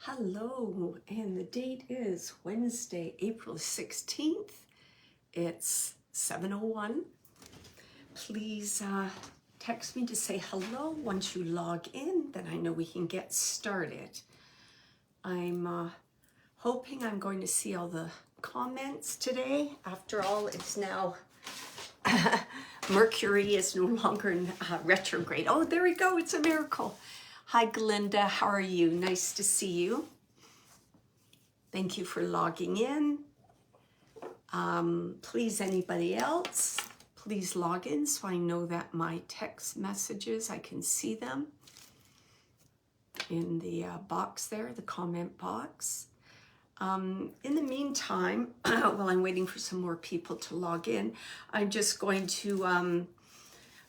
Hello, and the date is Wednesday, April 16th. It's 7:01. Please text me to say hello once you log in, then I know we can get started. I'm hoping I'm going to see all the comments today. After all, it's now Mercury is no longer in retrograde. Oh, there we go. It's a miracle. Hi, Glinda. How are you? Nice to see you. Thank you for logging in. Please, anybody else, please log in so I know that my text messages, I can see them in the box there, the comment box. In the meantime, while I'm waiting for some more people to log in, I'm just going to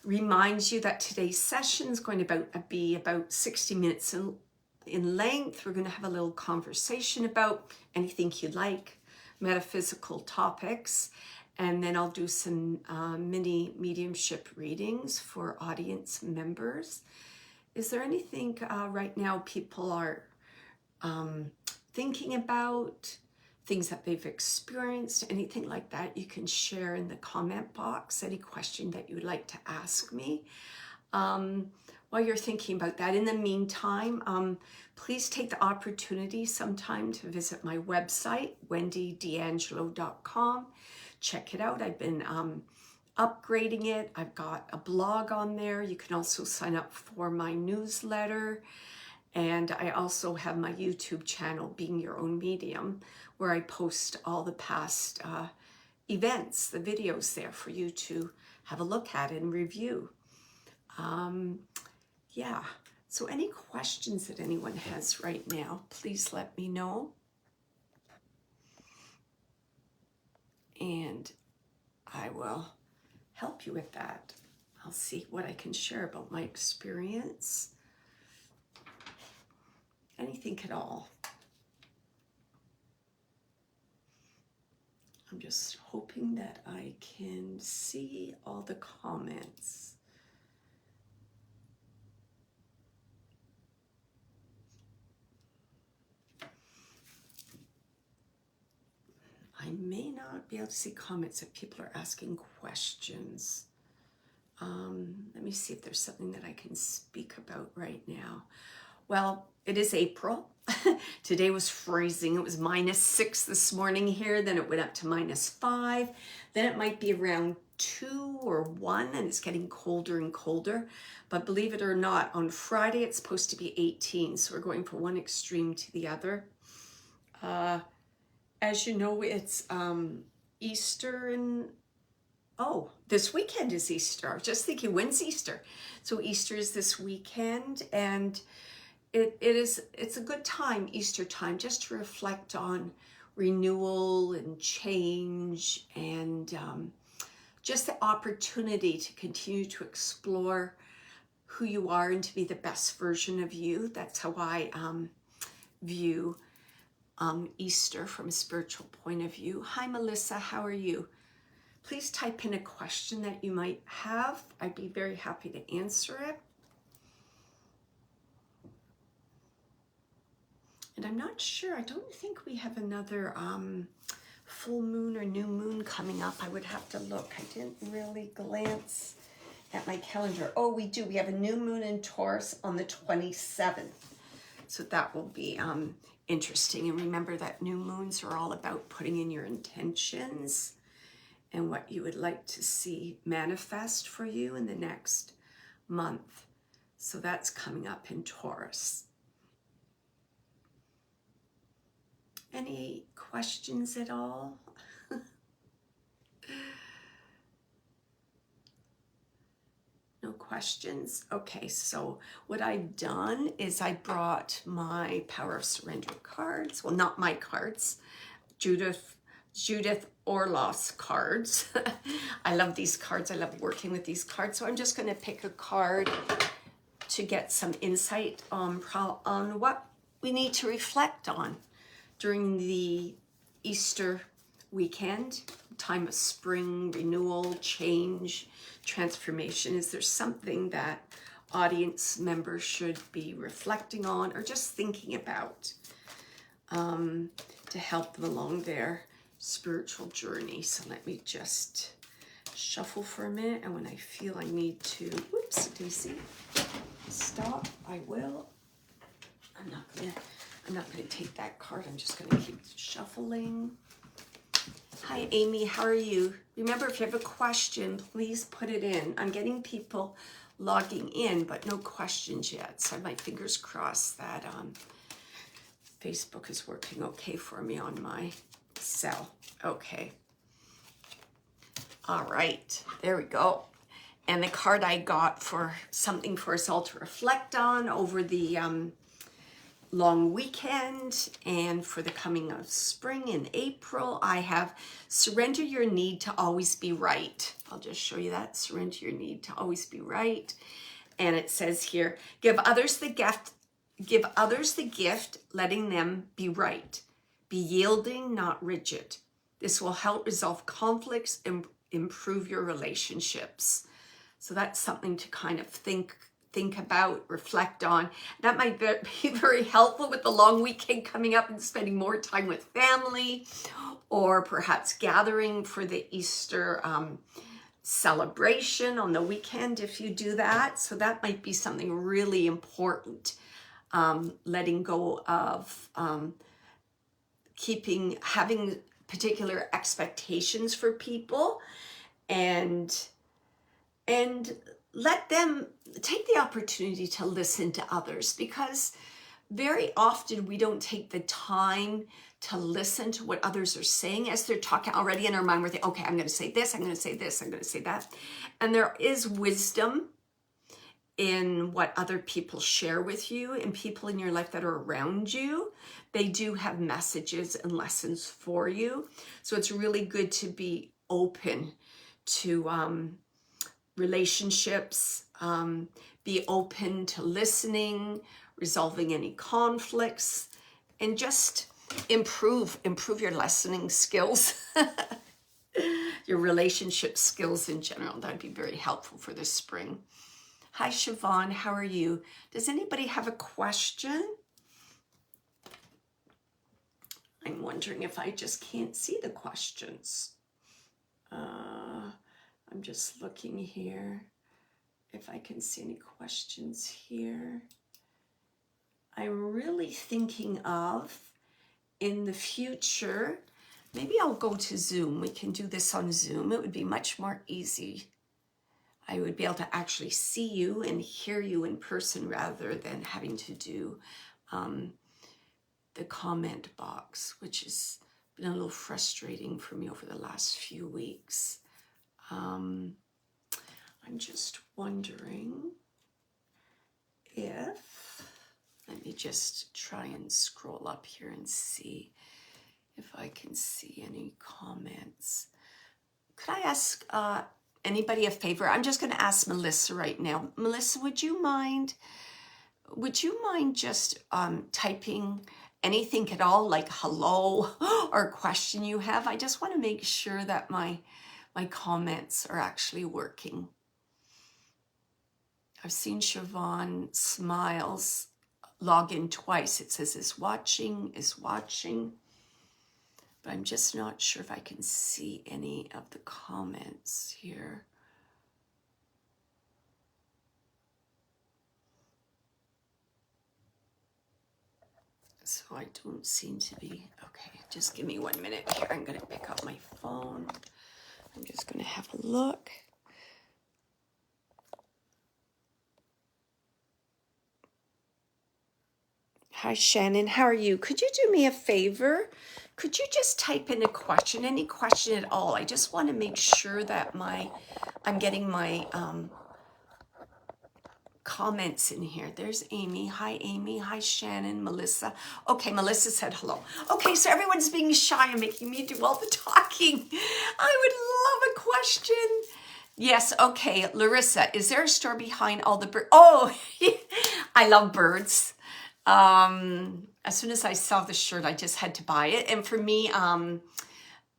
remind you that today's session is going to be about 60 minutes in length. We're going to have a little conversation about anything you like, metaphysical topics, and then I'll do some mini mediumship readings for audience members. Is there anything right now people are thinking about, things that they've experienced, anything like that, you can share in the comment box, any question that you would like to ask me. While you're thinking about that, in the meantime, please take the opportunity sometime to visit my website, wendydangelo.com. Check it out. I've been upgrading it. I've got a blog on there. You can also sign up for my newsletter. And I also have my YouTube channel, Being Your Own Medium, where I post all the past events, the videos there for you to have a look at and review. Yeah, so any questions that anyone has right now, please let me know. And I will help you with that. I'll see what I can share about my experience. Anything at all. I'm just hoping that I can see all the comments. I may not be able to see comments if people are asking questions. Let me see if there's something that I can speak about right now. Well, it is April. Today was freezing. It was -6 this morning here. Then it went up to -5. Then it might be around 2 or 1, and it's getting colder and colder. But believe it or not, on Friday it's supposed to be 18. So we're going from one extreme to the other. As you know, it's Easter and this weekend is Easter. I was just thinking, when's Easter? So Easter is this weekend, and it's a good time, Easter time, just to reflect on renewal and change, and just the opportunity to continue to explore who you are and to be the best version of you. That's how I view Easter from a spiritual point of view. Hi, Melissa, how are you? Please type in a question that you might have. I'd be very happy to answer it. And I'm not sure, I don't think we have another full moon or new moon coming up. I would have to look. I didn't really glance at my calendar. Oh, we do. We have a new moon in Taurus on the 27th. So that will be interesting. And remember that new moons are all about putting in your intentions and what you would like to see manifest for you in the next month. So that's coming up in Taurus. Any questions at all? No questions? Okay, so what I've done is I brought my Power of Surrender cards. Well, not my cards, Judith Orloff's cards. I love these cards. I love working with these cards. So I'm just going to pick a card to get some insight on what we need to reflect on during the Easter weekend, time of spring, renewal, change, transformation. Is there something that audience members should be reflecting on or just thinking about? to help them along their spiritual journey. So let me just shuffle for a minute, and when I feel I need to, whoops, Daisy, stop, I will. I'm not gonna take that card. I'm just gonna keep shuffling. Hi, Amy, how are you? Remember, if you have a question, please put it in. I'm getting people logging in, but no questions yet. So I have my fingers crossed that Facebook is working okay for me on my cell. Okay. All right, there we go. And the card I got for something for us all to reflect on over the long weekend and for the coming of spring in April, I have surrender your need to always be right. I'll just show you that. Surrender your need to always be right. And it says here, give others the gift, letting them be right. Be yielding, not rigid. This will help resolve conflicts and improve your relationships. So that's something to kind of think about, reflect on. That might be very helpful with the long weekend coming up and spending more time with family, or perhaps gathering for the Easter celebration on the weekend if you do that. So that might be something really important, letting go of having particular expectations for people, and let them take the opportunity to listen to others, because very often we don't take the time to listen to what others are saying as they're talking. Already in our mind we're thinking, okay, I'm going to say this, I'm going to say this, I'm going to say that. And there is wisdom in what other people share with you, and people in your life that are around you. They do have messages and lessons for you. So it's really good to be open to relationships, be open to listening, resolving any conflicts, and just improve your listening skills, your relationship skills in general. That'd be very helpful for this spring. Hi, Siobhan, how are you? Does anybody have a question? I'm wondering if I just can't see the questions. I'm just looking here if I can see any questions here. I'm really thinking of, in the future, maybe I'll go to Zoom. We can do this on Zoom. It would be much more easy. I would be able to actually see you and hear you in person rather than having to do the comment box, which has been a little frustrating for me over the last few weeks. I'm just wondering if, let me just try and scroll up here and see if I can see any comments. Could I ask anybody a favor? I'm just going to ask Melissa right now. Melissa, would you mind just typing anything at all, like hello or a question you have? I just want to make sure that my comments are actually working. I've seen Siobhan Smiles log in twice. It says is watching. But I'm just not sure if I can see any of the comments here. So I don't seem to be, okay, just give me 1 minute here. I'm going to pick up my phone. I'm just going to have a look. Hi, Shannon. How are you? Could you do me a favor? Could you just type in a question, any question at all? I just want to make sure that I'm getting my comments in here. There's Amy. Hi, Amy. Hi, Shannon. Melissa. Okay, Melissa said hello. Okay, so everyone's being shy and making me do all the talking. I would love a question. Yes, okay. Larissa, is there a story behind all the birds? Oh, I love birds. As soon as I saw the shirt, I just had to buy it. And for me,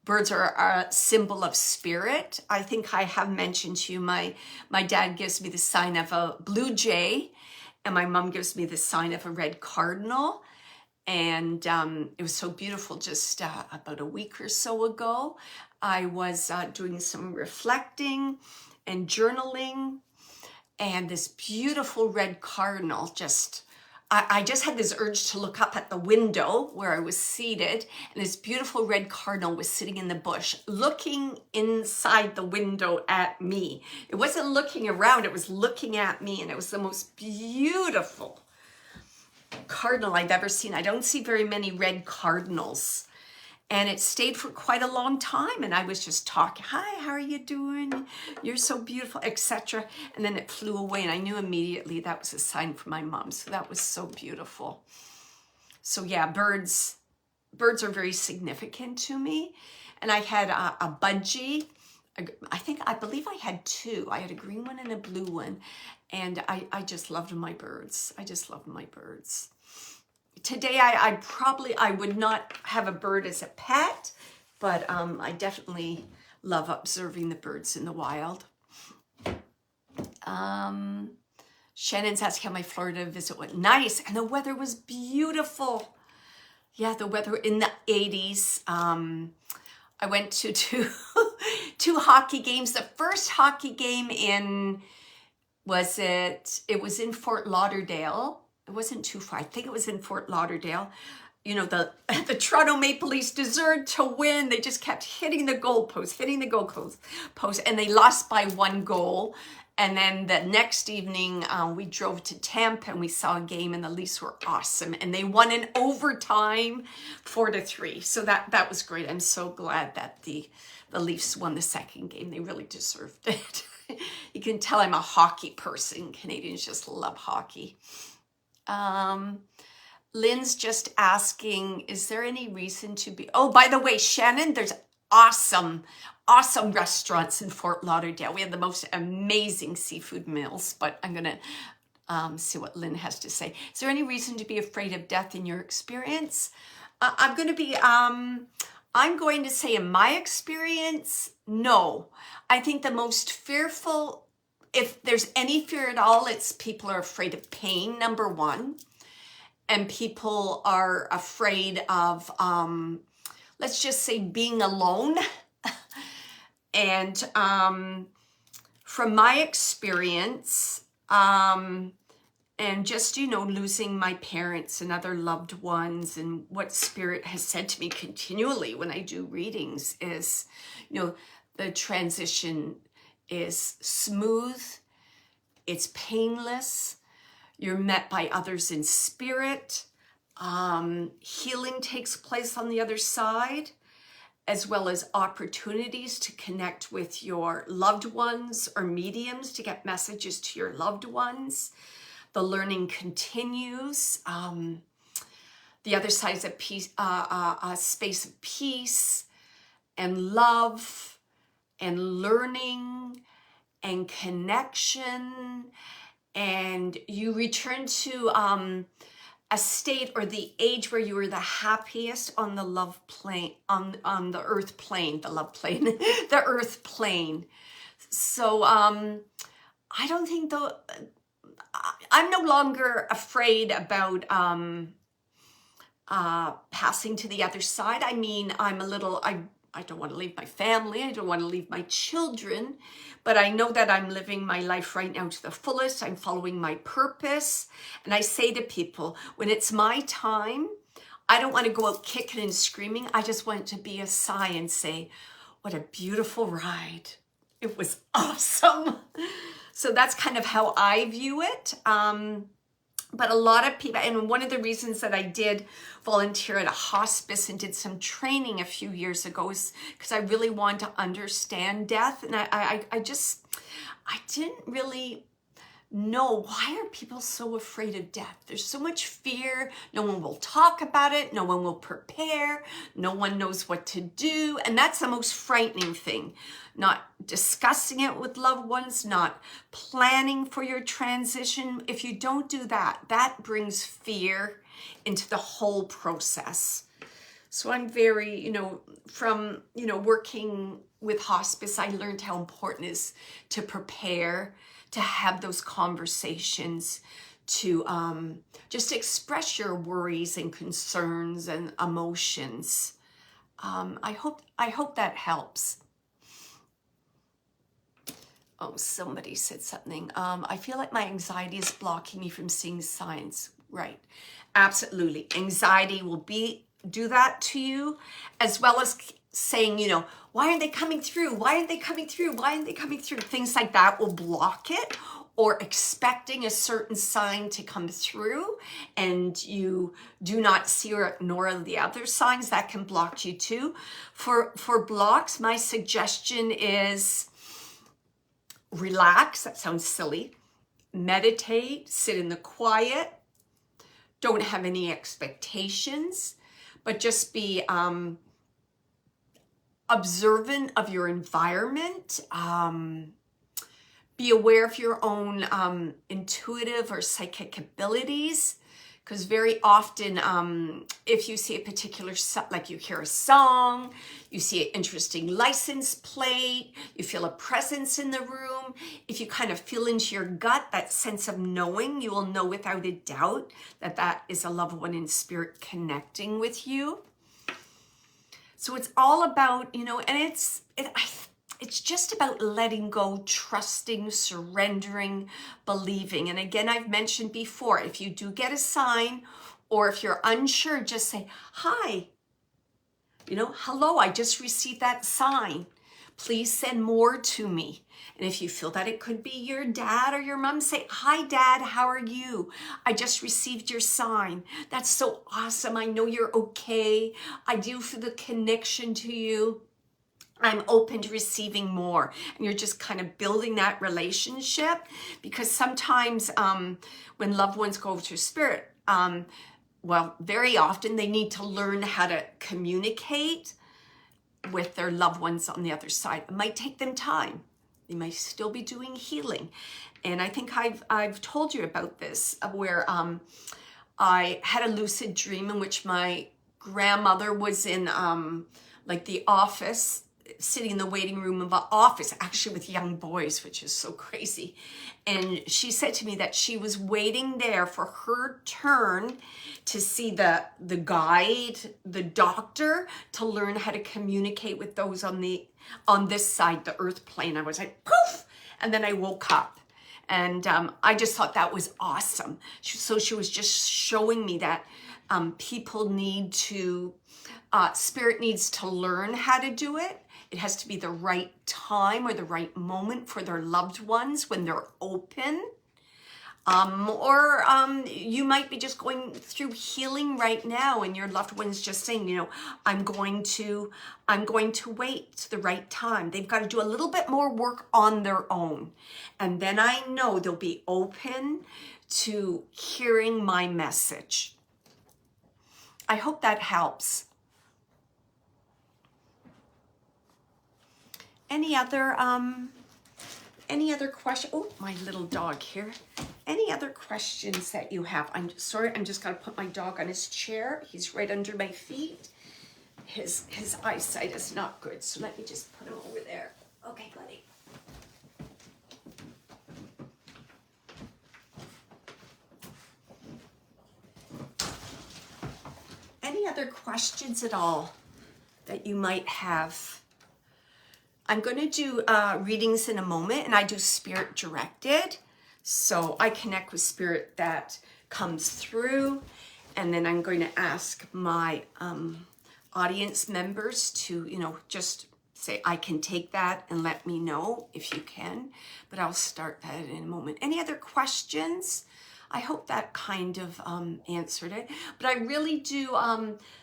birds are a symbol of spirit. I think I have mentioned to you, my dad gives me the sign of a blue jay, and my mom gives me the sign of a red cardinal. And it was so beautiful. Just about a week or so ago, I was doing some reflecting and journaling, and this beautiful red cardinal I just had this urge to look up at the window where I was seated, and this beautiful red cardinal was sitting in the bush, looking inside the window at me. It wasn't looking around, it was looking at me, and it was the most beautiful cardinal I've ever seen. I don't see very many red cardinals. And it stayed for quite a long time, and I was just talking, hi, how are you doing? You're so beautiful, etc. And then it flew away, and I knew immediately that was a sign from my mom. So that was so beautiful. So yeah, birds are very significant to me. And I had a budgie. I believe I had two. I had a green one and a blue one. And I just loved my birds. I just loved my birds. Today, I would not have a bird as a pet, but I definitely love observing the birds in the wild. Shannon's asking how my Florida visit went. Nice, and the weather was beautiful. Yeah, the weather in the 80s. I went to two hockey games. The first hockey game it was in Fort Lauderdale. It wasn't too far. I think it was in Fort Lauderdale. You know, the Toronto Maple Leafs deserved to win. They just kept hitting the goalpost, and they lost by 1 goal. And then the next evening, we drove to Tampa and we saw a game, and the Leafs were awesome. And they won in overtime 4-3. So that was great. I'm so glad that the Leafs won the second game. They really deserved it. You can tell I'm a hockey person. Canadians just love hockey. Lynn's just asking, is there any reason to be, oh, by the way, Shannon, there's awesome restaurants in Fort Lauderdale. We have the most amazing seafood meals, but I'm going to see what Lynn has to say. Is there any reason to be afraid of death in your experience? I'm going to say in my experience, no. I think the most fearful, if there's any fear at all, it's people are afraid of pain, number one. And people are afraid of, let's just say, being alone. And from my experience, and just, losing my parents and other loved ones, and what Spirit has said to me continually when I do readings is, the transition is smooth, it's painless, you're met by others in spirit, healing takes place on the other side, as well as opportunities to connect with your loved ones or mediums to get messages to your loved ones. The learning continues. The other side is a space of peace and love and learning and connection, and you return to a state or the age where you were the happiest on the love plane, on the earth plane, the earth plane. So I don't think I'm no longer afraid about passing to the other side. I mean, I don't want to leave my family. I don't want to leave my children, but I know that I'm living my life right now to the fullest. I'm following my purpose. And I say to people, when it's my time, I don't want to go out kicking and screaming. I just want it to be a sigh and say, what a beautiful ride. It was awesome. So that's kind of how I view it. But a lot of people, and one of the reasons that I did volunteer at a hospice and did some training a few years ago is because I really wanted to understand death. And I didn't really know, why are people so afraid of death? There's so much fear. No one will talk about it. No one will prepare. No one knows what to do. And that's the most frightening thing. Not discussing it with loved ones, not planning for your transition. If you don't do that, that brings fear into the whole process. So I'm very, from, working with hospice, I learned how important it is to prepare, to have those conversations, to just express your worries and concerns and emotions. I hope that helps. Oh, somebody said something. I feel like my anxiety is blocking me from seeing signs. Right. Absolutely. Anxiety will do that to you, as well as saying, you know, why aren't they coming through? Why aren't they coming through? Why aren't they coming through? Things like that will block it, or expecting a certain sign to come through and you do not see or ignore the other signs, that can block you too. For blocks, my suggestion is relax. That sounds silly. Meditate, sit in the quiet. Don't have any expectations, but just be observant of your environment. Be aware of your own intuitive or psychic abilities, because very often if you see a particular, like you hear a song, you see an interesting license plate, you feel a presence in the room, if you kind of feel into your gut, that sense of knowing, you will know without a doubt that that is a loved one in spirit connecting with you. So it's all about, you know, and it's just about letting go, trusting, surrendering, believing. And again, I've mentioned before, if you do get a sign, or if you're unsure, just say, hi, you know, hello, I just received that sign. Please send more to me. And if you feel that it could be your dad or your mom, say, hi, Dad, how are you? I just received your sign. That's so awesome. I know you're okay. I do feel the connection to you. I'm open to receiving more. And you're just kind of building that relationship, because sometimes when loved ones go to spirit, well, very often they need to learn how to communicate with their loved ones on the other side. It might take them time. They might still be doing healing. And I think I've told you about this, where I had a lucid dream in which my grandmother was in like the office, sitting in the waiting room of an office, actually with young boys, which is so crazy. And she said to me that she was waiting there for her turn to see the guide, the doctor, to learn how to communicate with those on this side, the earth plane. I was like, poof! And then I woke up. And I just thought that was awesome. So she was just showing me that people need to, spirit needs to learn how to do it. It has to be the right time or the right moment for their loved ones when they're open. Or you might be just going through healing right now, and your loved one's just saying, you know, I'm going to wait to the right time. They've got to do a little bit more work on their own. And then I know they'll be open to hearing my message. I hope that helps. Any other question? Oh, my little dog here. Any other questions that you have? I'm sorry, I'm just gonna put my dog on his chair. He's right under my feet. His eyesight is not good, so let me just put him over there. Okay, buddy. Any other questions at all that you might have? I'm going to do readings in a moment, and I do spirit directed. So I connect with spirit that comes through, and then I'm going to ask my audience members to, you know, just say, I can take that, and let me know if you can. But I'll start that in a moment. Any other questions? I hope that kind of answered it. But I really do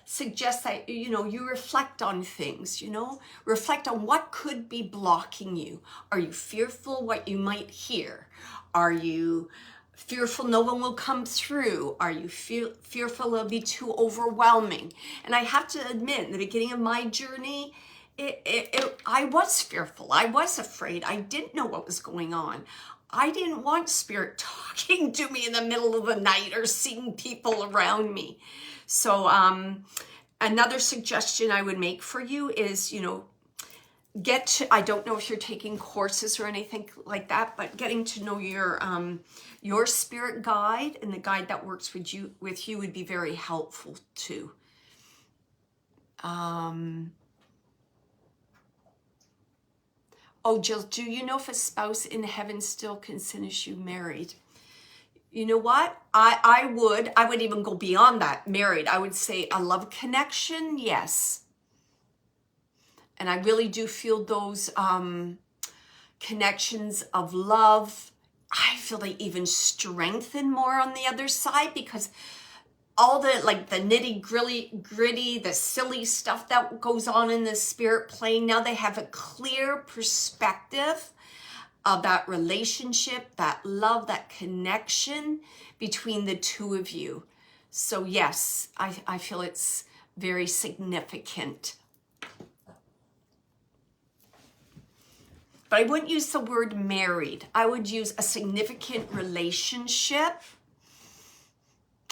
suggest that, you know, you reflect on things, you know, reflect on what could be blocking you. Are you fearful what you might hear? Are you fearful no one will come through? Are you fearful it'll be too overwhelming? And I have to admit, in the beginning of my journey, I was fearful. I was afraid. I didn't know what was going on. I didn't want spirit talking to me in the middle of the night or seeing people around me. So another suggestion I would make for you is, you know, I don't know if you're taking courses or anything like that, but getting to know your your spirit guide and the guide that works with you would be very helpful too. Oh, Jill, do you know if a spouse in heaven still considers you married? You know what? I would even go beyond that, married. I would say a love connection, yes. And I really do feel those connections of love. I feel they even strengthen more on the other side, because all the like the nitty gritty, the silly stuff that goes on in the spirit plane, now they have a clear perspective of that relationship, that love, that connection between the two of you. So yes, I feel it's very significant. But I wouldn't use the word married. I would use a significant relationship.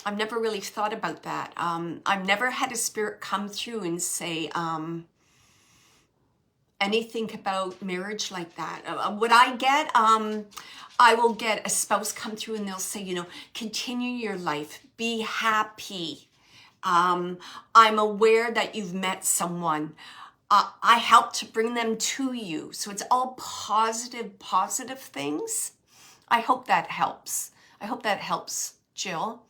I've never really thought about that. I've never had a spirit come through and say anything about marriage like that. What I get, I will get a spouse come through and they'll say, you know, continue your life, be happy. I'm aware that you've met someone. I help to bring them to you. So it's all positive things. I hope that helps. I hope that helps, Jill.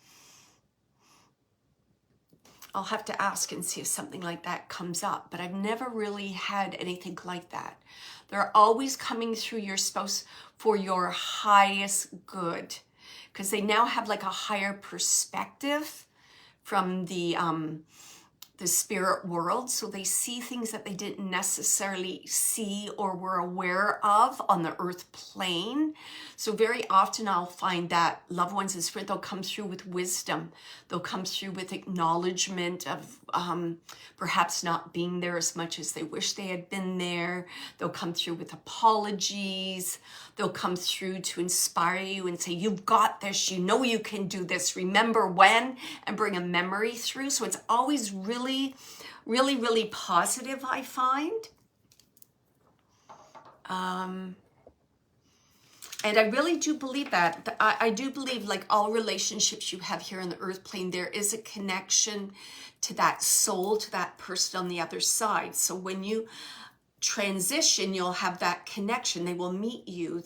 I'll have to ask and see if something like that comes up, but I've never really had anything like that. They're always coming through your spouse for your highest good, because they now have like a higher perspective from the spirit world. So they see things that they didn't necessarily see or were aware of on the earth plane. So very often I'll find that loved ones in spirit, they'll come through with wisdom. They'll come through with acknowledgement of perhaps not being there as much as they wish they had been there. They'll come through with apologies. They'll come through to inspire you and say, you've got this, you know you can do this, remember when, and bring a memory through. So it's always really positive, I find. And I really do believe that. I do believe, like all relationships you have here on the earth plane, there is a connection to that soul, to that person on the other side. So when you transition, you'll have that connection. They will meet you.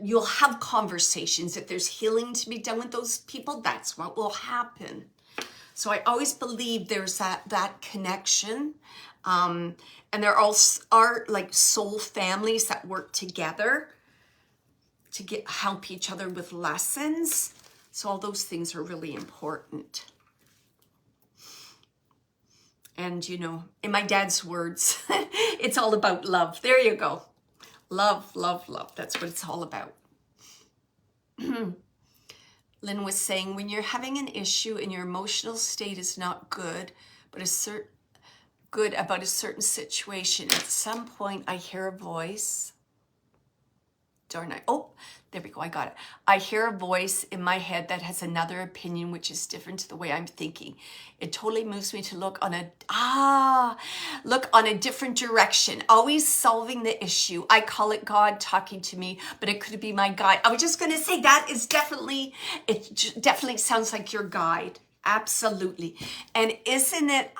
You'll have conversations. If there's healing to be done with those people, that's what will happen. So I always believe there's that connection. And there also are like soul families that work together to help each other with lessons. So all those things are really important. And, you know, in my dad's words, it's all about love. There you go. Love, love, love. That's what it's all about. Lynn was saying, when you're having an issue and your emotional state is not good, but good about a certain situation, at some point I hear a voice. Darn it. Oh, there we go. I got it. I hear a voice in my head that has another opinion, which is different to the way I'm thinking. It totally moves me to look on a different direction, always solving the issue. I call it God talking to me, but it could be my guide. I was just going to say it definitely sounds like your guide. Absolutely. And isn't it,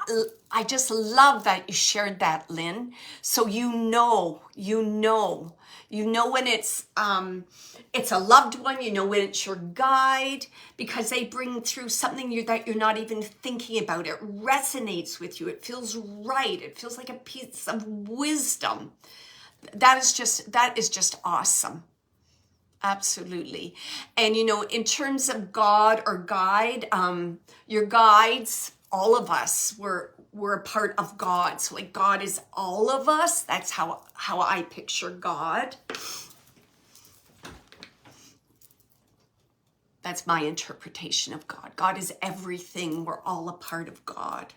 I just love that you shared that, Lynn. So you know when it's a loved one, you know when it's your guide, because they bring through something that you're not even thinking about. It resonates with you. It feels right. It feels like a piece of wisdom. That is just awesome. Absolutely. And, you know, in terms of God or guide, your guides, all of us, we're a part of God. So like God is all of us. That's how I picture God. That's my interpretation of God. God is everything. We're all a part of God.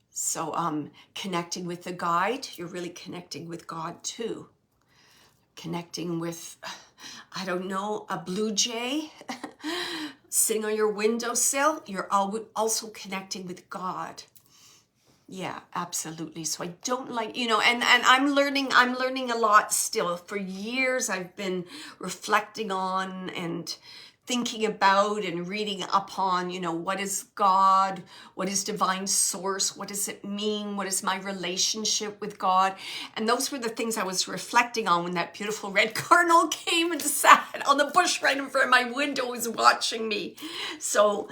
So connecting with the guide, you're really connecting with God too. Connecting with, I don't know, a blue jay sitting on your windowsill, you're also connecting with God. Yeah, absolutely. So I don't like, and I'm learning a lot still. For years I've been reflecting on and thinking about and reading upon, what is God? What is divine source? What does it mean? What is my relationship with God? And those were the things I was reflecting on when that beautiful red cardinal came and sat on the bush right in front of my window, was watching me. So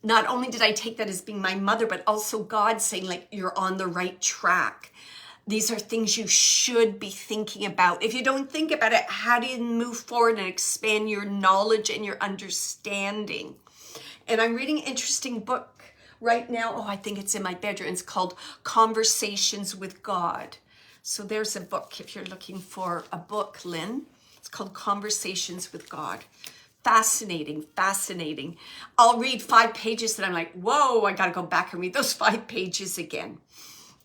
not only did I take that as being my mother, but also God saying, like, you're on the right track. These are things you should be thinking about. If you don't think about it, how do you move forward and expand your knowledge and your understanding? And I'm reading an interesting book right now. Oh, I think it's in my bedroom. It's called Conversations with God. So there's a book if you're looking for a book, Lynn. It's called Conversations with God. Fascinating, fascinating. I'll read 5 pages and I'm like, whoa, I got to go back and read those 5 pages again.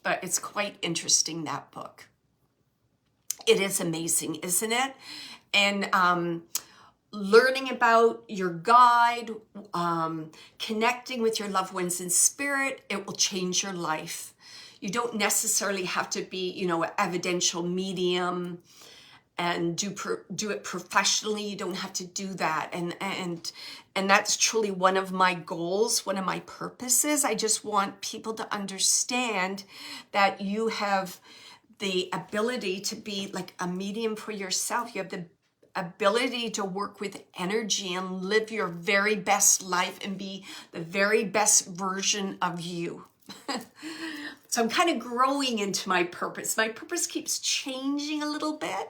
But it's quite interesting, that book. It is amazing, isn't it? And learning about your guide, connecting with your loved ones in spirit, it will change your life. You don't necessarily have to be, an evidential medium and do it professionally. You don't have to do that. And that's truly one of my goals, one of my purposes. I just want people to understand that you have the ability to be like a medium for yourself. You have the ability to work with energy and live your very best life and be the very best version of you. So I'm kind of growing into my purpose. My purpose keeps changing a little bit,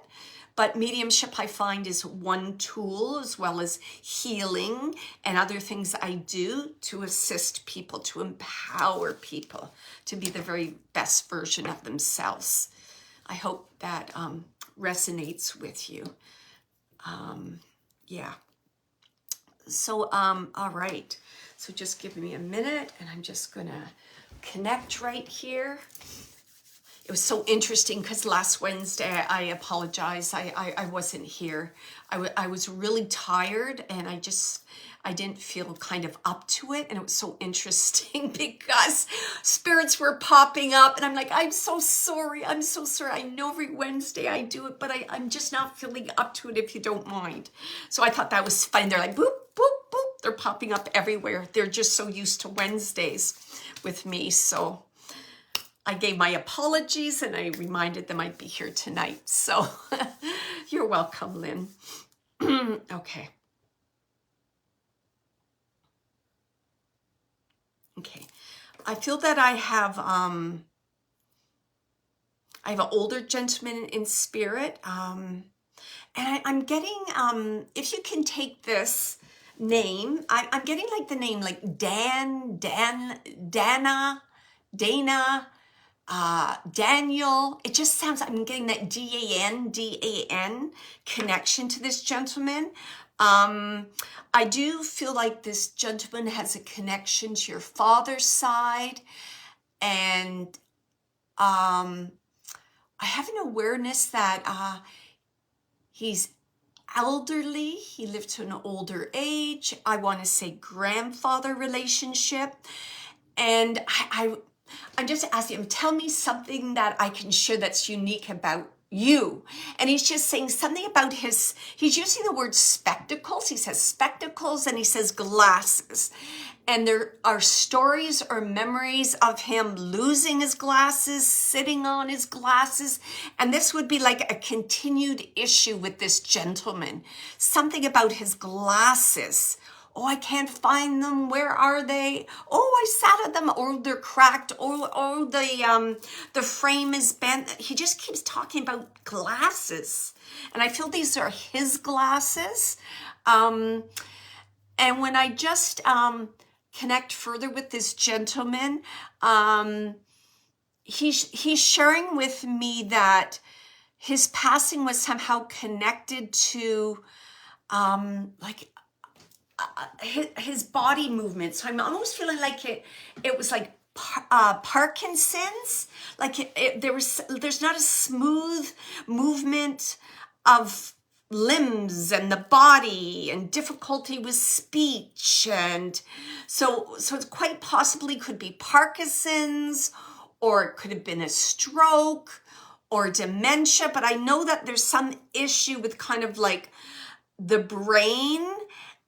but mediumship, I find, is one tool, as well as healing and other things I do to assist people, to empower people to be the very best version of themselves. I hope that resonates with you. Yeah. So, all right. So just give me a minute and I'm just going to connect right here. It was so interesting because last Wednesday, I apologize, I wasn't here. I was really tired and I didn't feel kind of up to it. And it was so interesting because spirits were popping up and I'm like, I'm so sorry. I'm so sorry. I know every Wednesday I do it, but I'm just not feeling up to it, if you don't mind. So I thought that was fun. They're like, boop, boop, boop. They're popping up everywhere. They're just so used to Wednesdays with me. So I gave my apologies and I reminded them I'd be here tonight. So you're welcome, Lynn. Okay. Okay. I feel that I have an older gentleman in spirit. And I'm getting, if you can take this name, I'm getting like the name like Dana, Daniel. It just sounds, I'm getting that D-A-N connection to this gentleman. I do feel like this gentleman has a connection to your father's side. And I have an awareness that he's elderly. He lived to an older age. I want to say grandfather relationship. And I'm just asking him, tell me something that I can share that's unique about you. And he's just saying something about he's using the word spectacles. He says spectacles and he says glasses. And there are stories or memories of him losing his glasses, sitting on his glasses. And this would be like a continued issue with this gentleman. Something about his glasses. Oh, I can't find them. Where are they? Oh, I sat at them. Or they're cracked. Or the frame is bent. He just keeps talking about glasses. And I feel these are his glasses. And when I just connect further with this gentleman, he's sharing with me that his passing was somehow connected to his body movement. So I'm almost feeling like it was like Parkinson's. Like there's not a smooth movement of limbs and the body, and difficulty with speech, and so it quite possibly could be Parkinson's or it could have been a stroke or dementia, but I know that there's some issue with kind of like the brain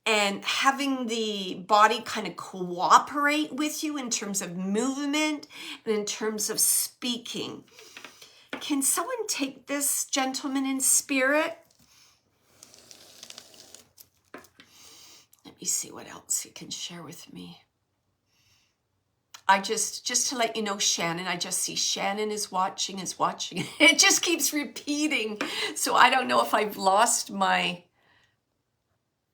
and having the body kind of cooperate with you in terms of movement and in terms of speaking. Can someone take this, gentleman in spirit? Let me see what else you can share with me. I just to let you know, Shannon, I just see Shannon is watching. It just keeps repeating. So I don't know if I've lost my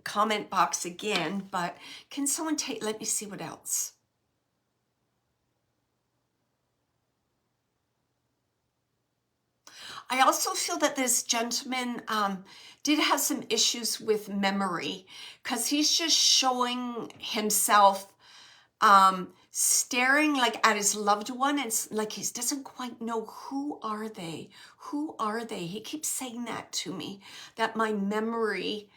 comment box again, but can someone take, let me see what else. I also feel that this gentleman did have some issues with memory, because he's just showing himself staring like at his loved one, and it's like he doesn't quite know who are they. He keeps saying that to me, that my memory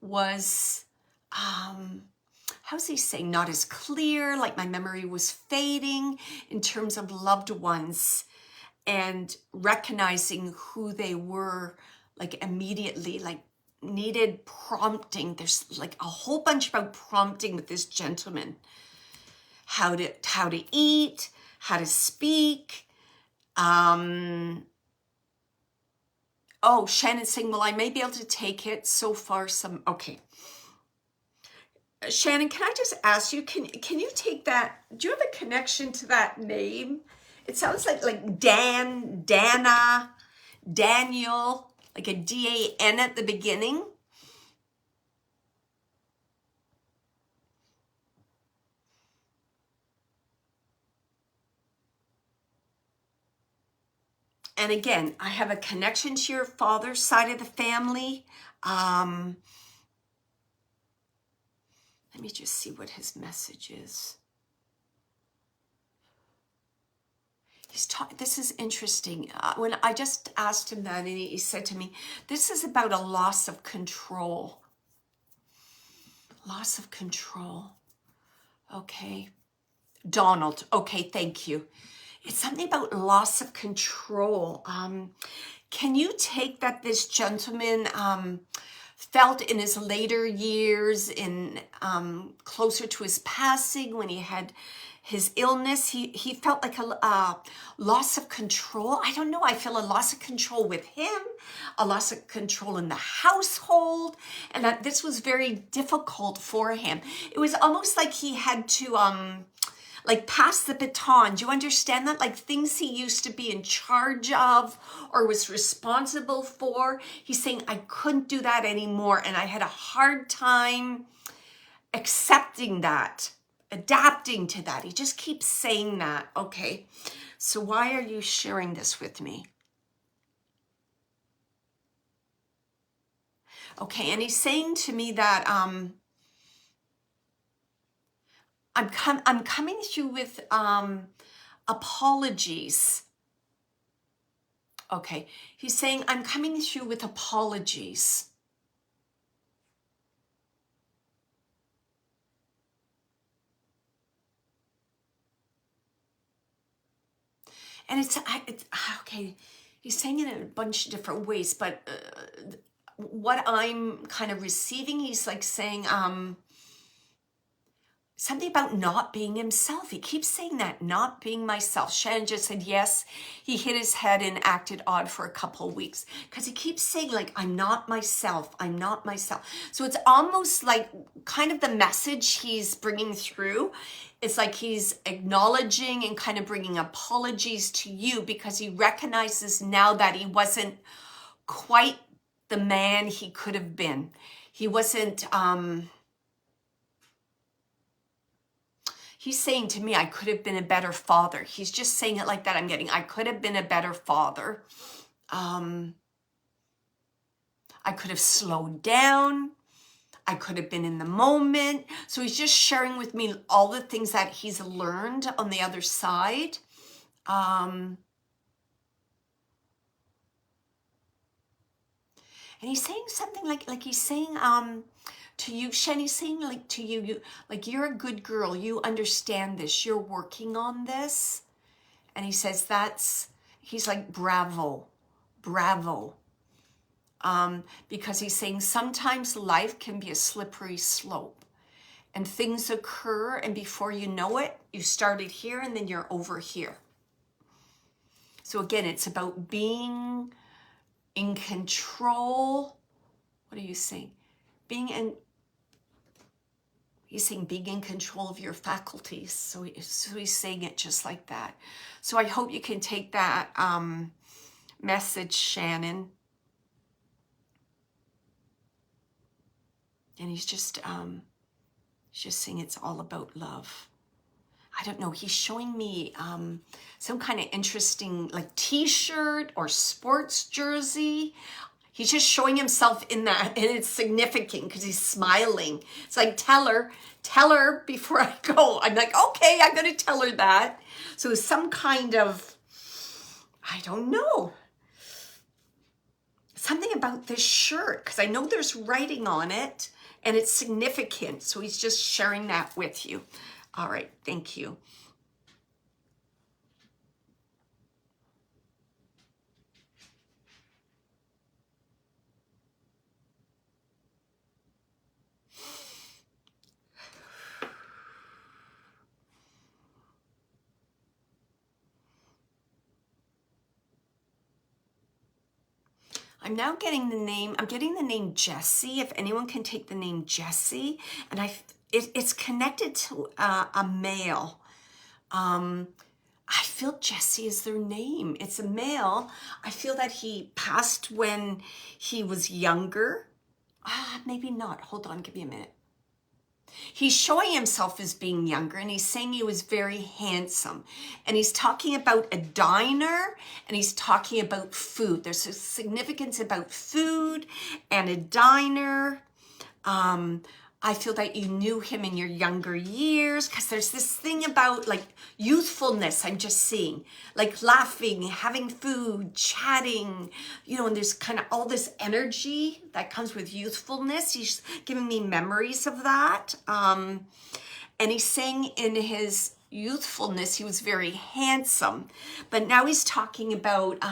was how's he saying, not as clear, like my memory was fading in terms of loved ones, and recognizing who they were like immediately, like needed prompting. There's like a whole bunch about prompting with this gentleman, how to eat, how to speak. Oh, Shannon's saying, well, I may be able to take it so far. Okay. Shannon, can I just ask you, can you take that? Do you have a connection to that name? It sounds like Dana, Daniel, like a D-A-N at the beginning. And again, I have a connection to your father's side of the family. Let me just see what his message is. This is interesting. When I just asked him that, and he said to me, this is about a loss of control. Loss of control. Okay. Donald. Okay, thank you. It's something about loss of control. Can you take that this gentleman felt in his later years, in closer to his passing, when he had his illness, he felt like a loss of control. I don't know. I feel a loss of control with him, a loss of control in the household, and that this was very difficult for him. It was almost like he had to like pass the baton. Do you understand that? Like things he used to be in charge of or was responsible for. He's saying, I couldn't do that anymore. And I had a hard time accepting that, adapting to that. He just keeps saying that. Okay, so why are you sharing this with me? Okay, and he's saying to me that I'm coming to you with apologies. Okay, he's saying I'm coming to you with apologies. And it's okay. He's saying it in a bunch of different ways, but what I'm kind of receiving, he's like saying something about not being himself. He keeps saying that, not being myself. Shannon just said, yes, he hit his head and acted odd for a couple of weeks because he keeps saying like, I'm not myself. I'm not myself. So it's almost like kind of the message he's bringing through. It's like he's acknowledging and kind of bringing apologies to you because he recognizes now that he wasn't quite the man he could have been. He wasn't, he's saying to me, I could have been a better father. He's just saying it like that. I could have been a better father. I could have slowed down. I could have been in the moment. So he's just sharing with me all the things that he's learned on the other side. And he's saying something like he's saying, to you, Shen, he's saying like to you, like you're a good girl. You understand this. You're working on this. And he says he's like, bravo, bravo. Because he's saying sometimes life can be a slippery slope and things occur, and before you know it, you started here and then you're over here. So again, it's about being in control. What are you saying? He's saying being in control of your faculties. So he's saying it just like that. So I hope you can take that message, Shannon. And he's just saying it's all about love. I don't know, he's showing me some kind of interesting like t-shirt or sports jersey. He's just showing himself in that, and it's significant because he's smiling. It's like, tell her before I go. I'm like, okay, I'm going to tell her that. So some kind of, I don't know, something about this shirt, because I know there's writing on it and it's significant. So he's just sharing that with you. All right, thank you. I'm now getting the name Jesse, if anyone can take the name Jesse. And it's connected to a male. I feel Jesse is their name. It's a male. I feel that he passed when he was younger. Maybe not. Hold on, give me a minute. He's showing himself as being younger, and he's saying he was very handsome. And he's talking about a diner, and he's talking about food. There's a significance about food and a diner. I feel that you knew him in your younger years, because there's this thing about like youthfulness I'm just seeing, like laughing, having food, chatting, you know, and there's kind of all this energy that comes with youthfulness. He's giving me memories of that. And he's saying in his youthfulness, he was very handsome, but now he's talking about,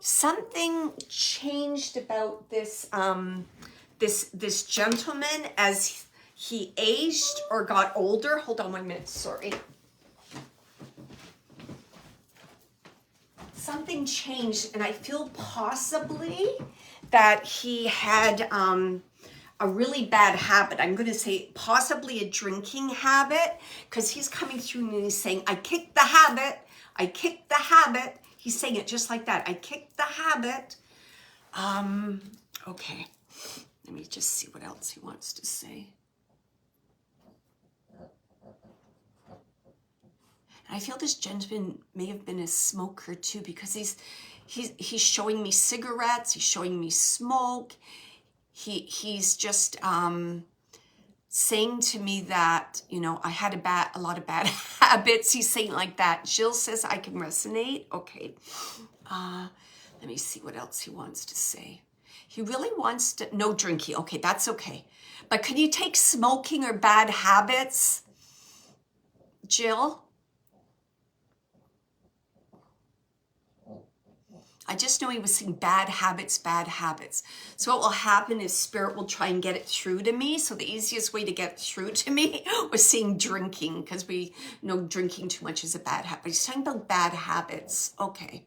something changed about this this gentleman as he aged or got older. Hold on 1 minute, sorry. Something changed, and I feel possibly that he had a really bad habit. I'm going to say possibly a drinking habit, because he's coming through and he's saying, I kicked the habit. I kicked the habit. He's saying it just like that. I kicked the habit. Okay. Let me just see what else he wants to say. And I feel this gentleman may have been a smoker too, because he's showing me cigarettes. He's showing me smoke. He's just saying to me that, you know, I had a lot of bad habits. He's saying like that. Jill says I can resonate. Okay. Let me see what else he wants to say. He really wants to, no drinking. Okay, that's okay. But can you take smoking or bad habits, Jill? I just know he was saying bad habits, bad habits. So what will happen is spirit will try and get it through to me. So the easiest way to get through to me was saying drinking, because we know drinking too much is a bad habit. He's talking about bad habits. Okay.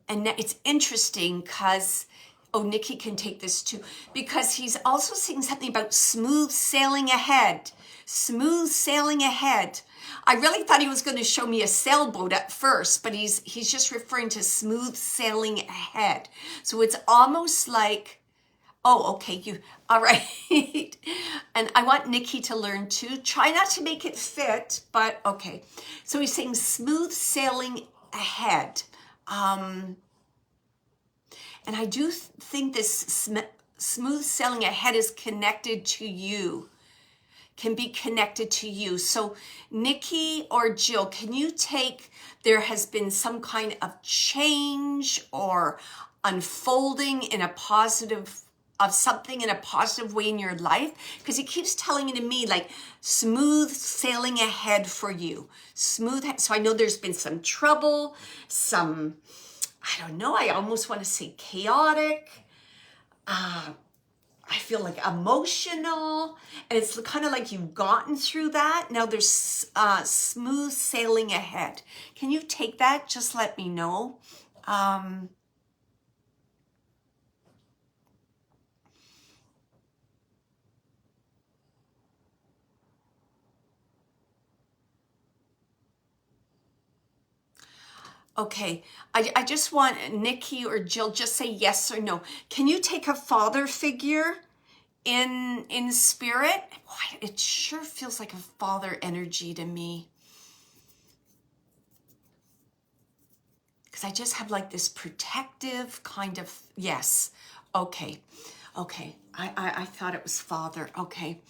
And it's interesting because, oh, Nikki can take this too, because he's also saying something about smooth sailing ahead. Smooth sailing ahead. I really thought he was going to show me a sailboat at first, but he's just referring to smooth sailing ahead. So it's almost like, oh, okay, all right. And I want Nikki to learn too. Try not to make it fit, but okay. So he's saying smooth sailing ahead. And I do think this smooth sailing ahead is connected to you. Can be connected to you. So Nikki or Jill, can you take, there has been some kind of change or unfolding in a positive something in a positive way in your life, because he keeps telling to me like smooth sailing ahead for you. So I know there's been some trouble, some, I don't know, I almost want to say chaotic. I feel like emotional, and it's kind of like you've gotten through that. Now there's smooth sailing ahead. Can you take that? Just let me know. Okay, I just want Nikki or Jill, just say yes or no. Can you take a father figure in spirit? Boy, it sure feels like a father energy to me. Because I just have like this protective kind of, yes. Okay, okay. I thought it was father. Okay.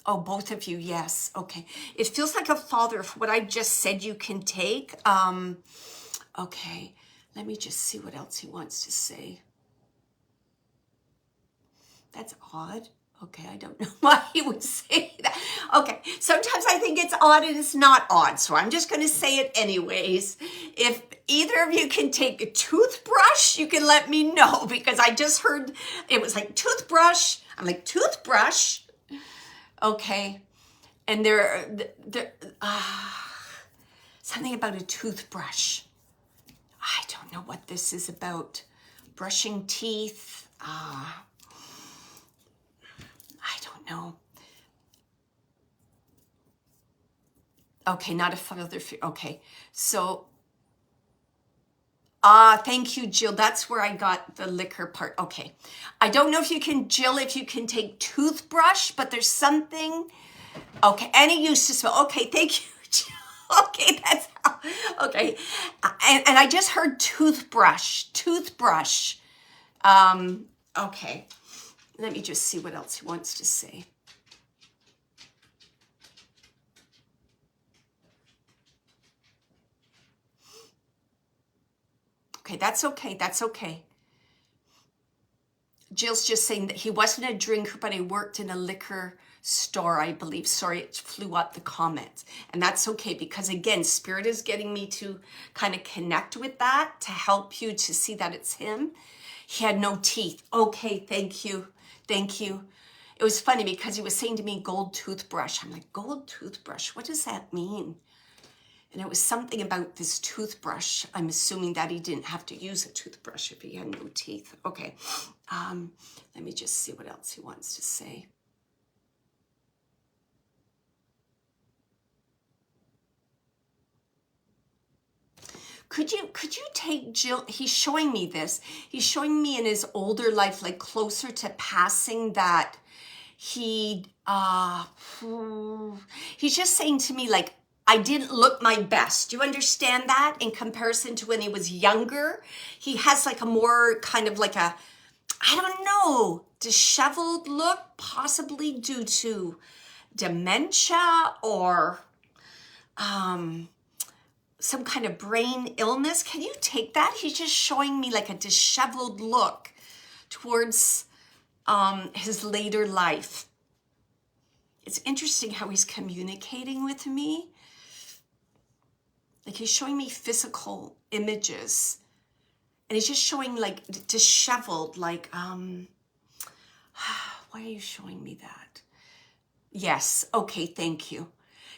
Oh, both of you, yes. Okay. It feels like a father. What I just said you can take. Okay. Let me just see what else he wants to say. That's odd. Okay, I don't know why he would say that. Okay, sometimes I think it's odd and it's not odd, so I'm just going to say it anyways. If either of you can take a toothbrush, you can let me know, because I just heard it was like toothbrush. I'm like, toothbrush? Okay, and there something about a toothbrush. I don't know what this is about. Brushing teeth. I don't know. Okay, not a father. Okay, so, thank you, Jill. That's where I got the liquor part. Okay, I don't know if you can, Jill, if you can take toothbrush, but there's something. Okay, any use to smell. Okay, thank you, Jill. Okay, that's how. Okay, and I just heard toothbrush. Okay, let me just see what else he wants to say. Okay, that's okay. That's okay. Jill's just saying that he wasn't a drinker, but he worked in a liquor store, I believe. Sorry, it flew out the comments. And that's okay, because again, Spirit is getting me to kind of connect with that, to help you to see that it's him. He had no teeth. Okay, thank you. Thank you. It was funny because he was saying to me, gold toothbrush. I'm like, gold toothbrush? What does that mean? And it was something about this toothbrush. I'm assuming that he didn't have to use a toothbrush if he had no teeth. Okay, let me just see what else he wants to say. Could you take Jill? He's showing me this. He's showing me in his older life, like closer to passing, that he's just saying to me, like, I didn't look my best. Do you understand that? In comparison to when he was younger, he has like a more kind of like a, I don't know, disheveled look, possibly due to dementia or some kind of brain illness. Can you take that? He's just showing me like a disheveled look towards his later life. It's interesting how he's communicating with me. Like he's showing me physical images, and he's just showing like disheveled, like, why are you showing me that? Yes, okay, thank you.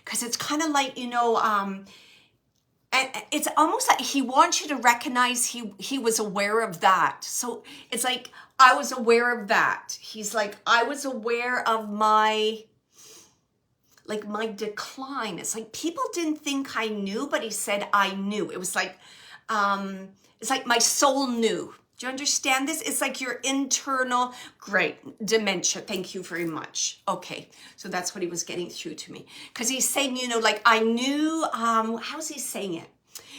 Because it's kind of like, you know, and it's almost like he wants you to recognize he was aware of that. So it's like, I was aware of that. He's like, I was aware of my decline. It's like people didn't think I knew, but he said I knew. It was like, it's like my soul knew. Do you understand this? It's like your internal, great, dementia. Thank you very much. Okay, so that's what he was getting through to me. Because he's saying, you know, like I knew, how's he saying it?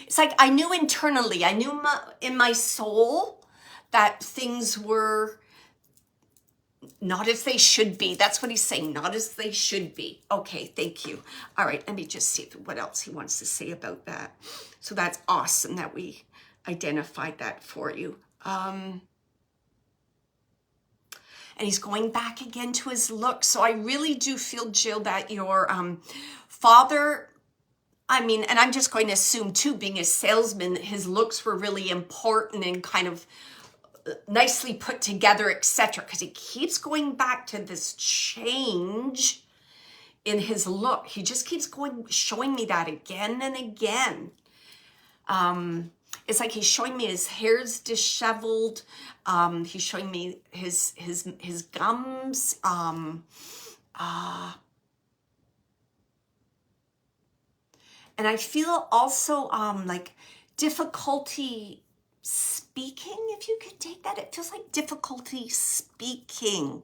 It's like I knew internally, I knew in my soul that things were not as they should be. That's what he's saying, not as they should be. Okay, thank you. All right, let me just see what else he wants to say about that. So that's awesome that we identified that for you. and he's going back again to his looks. So I really do feel, Jill, that your father, I mean, and I'm just going to assume too, being a salesman, his looks were really important and kind of nicely put together, etc. Because he keeps going back to this change in his look. He just keeps showing me that again and again. It's like he's showing me his hair's disheveled. He's showing me his gums. And I feel also like difficulty speaking, if you could take that. It feels like difficulty speaking.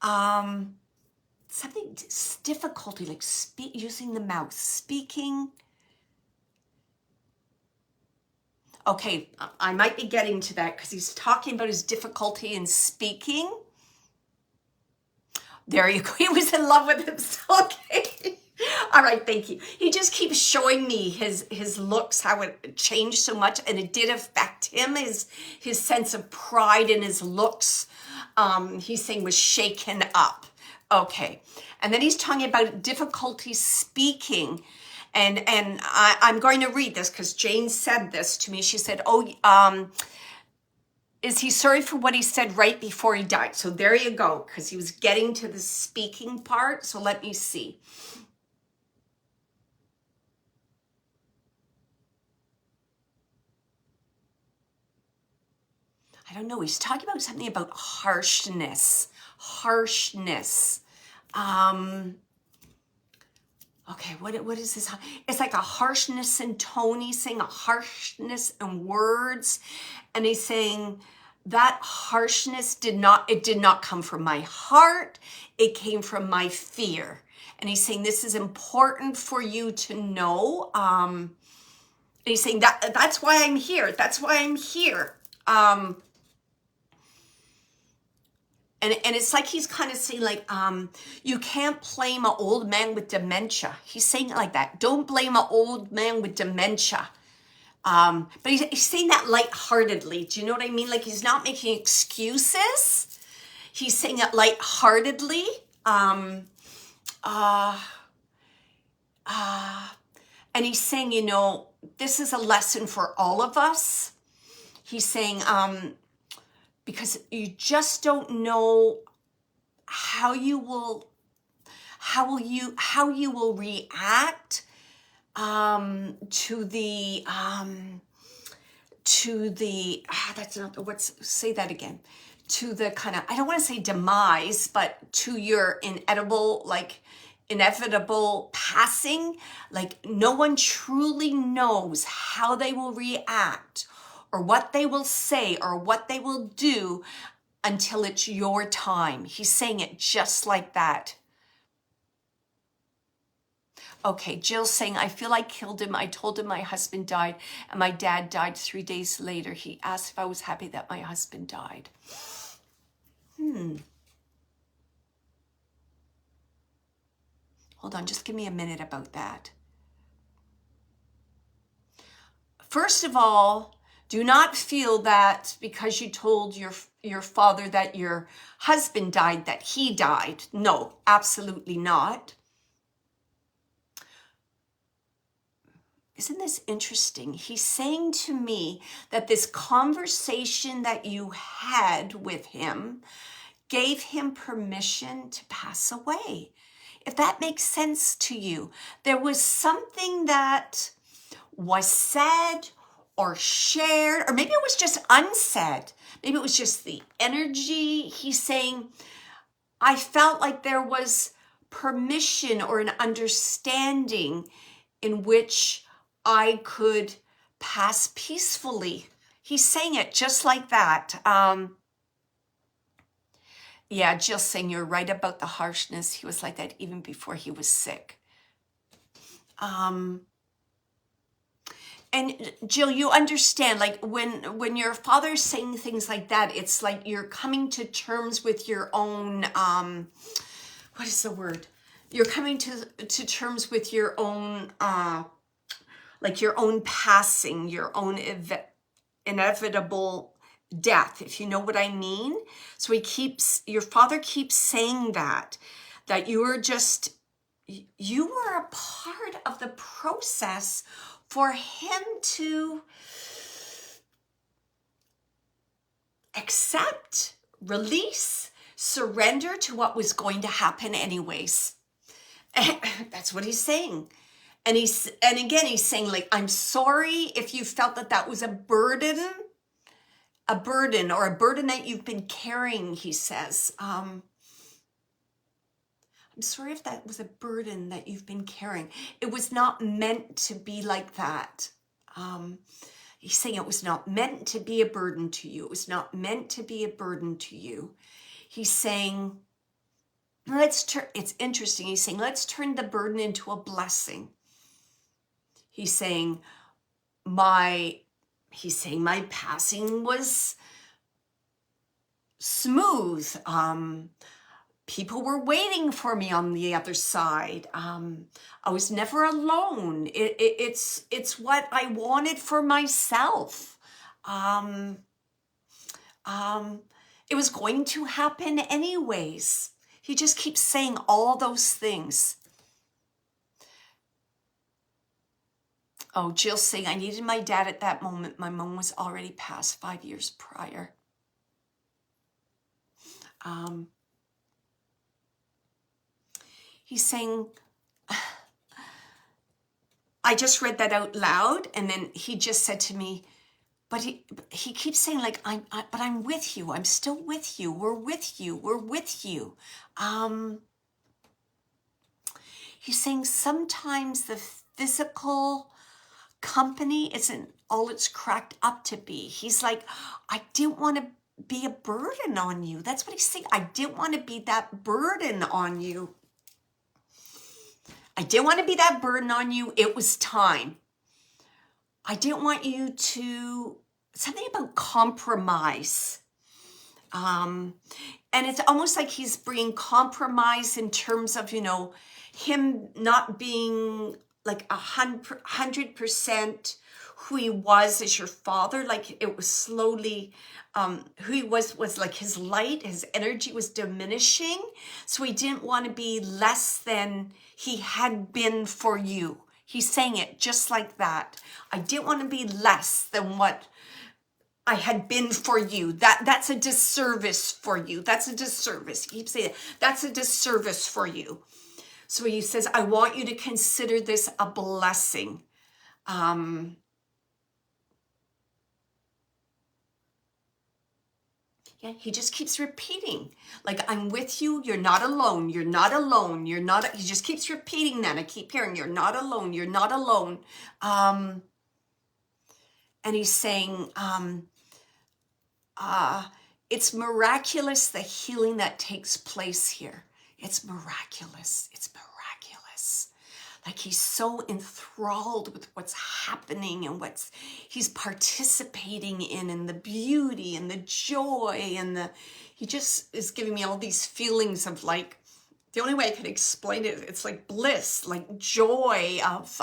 Something difficulty, like using the mouth, speaking. Okay, I might be getting to that because he's talking about his difficulty in speaking. There you go. He was in love with himself. Okay. All right, thank you. He just keeps showing me his looks, how it changed so much, and it did affect him. His sense of pride in his looks, he's saying, was shaken up. Okay, and then he's talking about difficulty speaking. And I'm going to read this because Jane said this to me. She said, is he sorry for what he said right before he died? So there you go, because he was getting to the speaking part. So let me see. I don't know. He's talking about something about harshness. Okay, what is this? It's like a harshness in tone. He's saying a harshness in words. And he's saying that harshness did not come from my heart. It came from my fear. And he's saying this is important for you to know. And he's saying that's why I'm here. That's why I'm here. And it's like he's kind of saying, like, you can't blame an old man with dementia. He's saying it like that. Don't blame an old man with dementia. But he's saying that lightheartedly. Do you know what I mean? Like, he's not making excuses. He's saying it lightheartedly. And he's saying, you know, this is a lesson for all of us. He's saying, because you just don't know how you will react to the that's not what's say that again, to the kind of, I don't want to say demise, but to your inevitable passing. Like, no one truly knows how they will react or what they will say or what they will do until it's your time. He's saying it just like that. Okay, Jill's saying, I feel I killed him. I told him my husband died, and my dad died 3 days later. He asked if I was happy that my husband died. Hold on, just give me a minute about that. First of all, do not feel that because you told your father that your husband died, that he died. No, absolutely not. Isn't this interesting? He's saying to me that this conversation that you had with him gave him permission to pass away. If that makes sense to you, there was something that was said or shared, or maybe it was just unsaid. Maybe it was just the energy. He's saying, I felt like there was permission or an understanding in which I could pass peacefully. He's saying it just like that. Yeah, Jill's saying you're right about the harshness. He was like that even before he was sick. And Jill, you understand, like when your father's saying things like that, it's like you're coming to terms with your own, what is the word? You're coming to terms with your own, like your own passing, your own inevitable death, if you know what I mean. So your father keeps saying that you were a part of the process for him to accept, release, surrender to what was going to happen anyways. That's what he's saying. And again, he's saying, like, I'm sorry if you felt that was a burden or a burden that you've been carrying, he says. I'm sorry if that was a burden that you've been carrying. It was not meant to be like that. He's saying it was not meant to be a burden to you. It was not meant to be a burden to you. He's saying, it's interesting. He's saying, let's turn the burden into a blessing. He's saying, my passing was smooth. People were waiting for me on the other side. I was never alone. It's what I wanted for myself. It was going to happen anyways. He just keeps saying all those things. Oh, Jill's saying, I needed my dad at that moment. My mom was already passed 5 years prior. He's saying, I just read that out loud, and then he just said to me, but he keeps saying, like, but I'm with you. I'm still with you. We're with you. We're with you. He's saying sometimes the physical company isn't all it's cracked up to be. He's like, I didn't want to be a burden on you. That's what he's saying. I didn't want to be that burden on you. I didn't want to be that burden on you. It was time. I didn't want you to, something about compromise. And it's almost like he's bringing compromise in terms of, him not being like 100% who he was as your father. Like it was slowly, who he was like his light, his energy was diminishing. So he didn't want to be less than he had been for you. He's saying it just like that. I didn't want to be less than what I had been for you. That's a disservice for you. That's a disservice. He keeps saying that's a disservice for you. So he says, I want you to consider this a blessing. Yeah, he just keeps repeating, like, I'm with you. You're not alone. You're not alone. You're not. He just keeps repeating that. I keep hearing, you're not alone. You're not alone. And he's saying, it's miraculous, the healing that takes place here. It's miraculous. It's miraculous. Like he's so enthralled with what's happening and he's participating in, and the beauty and the joy and he just is giving me all these feelings of, like, the only way I could explain it, it's like bliss, like joy of,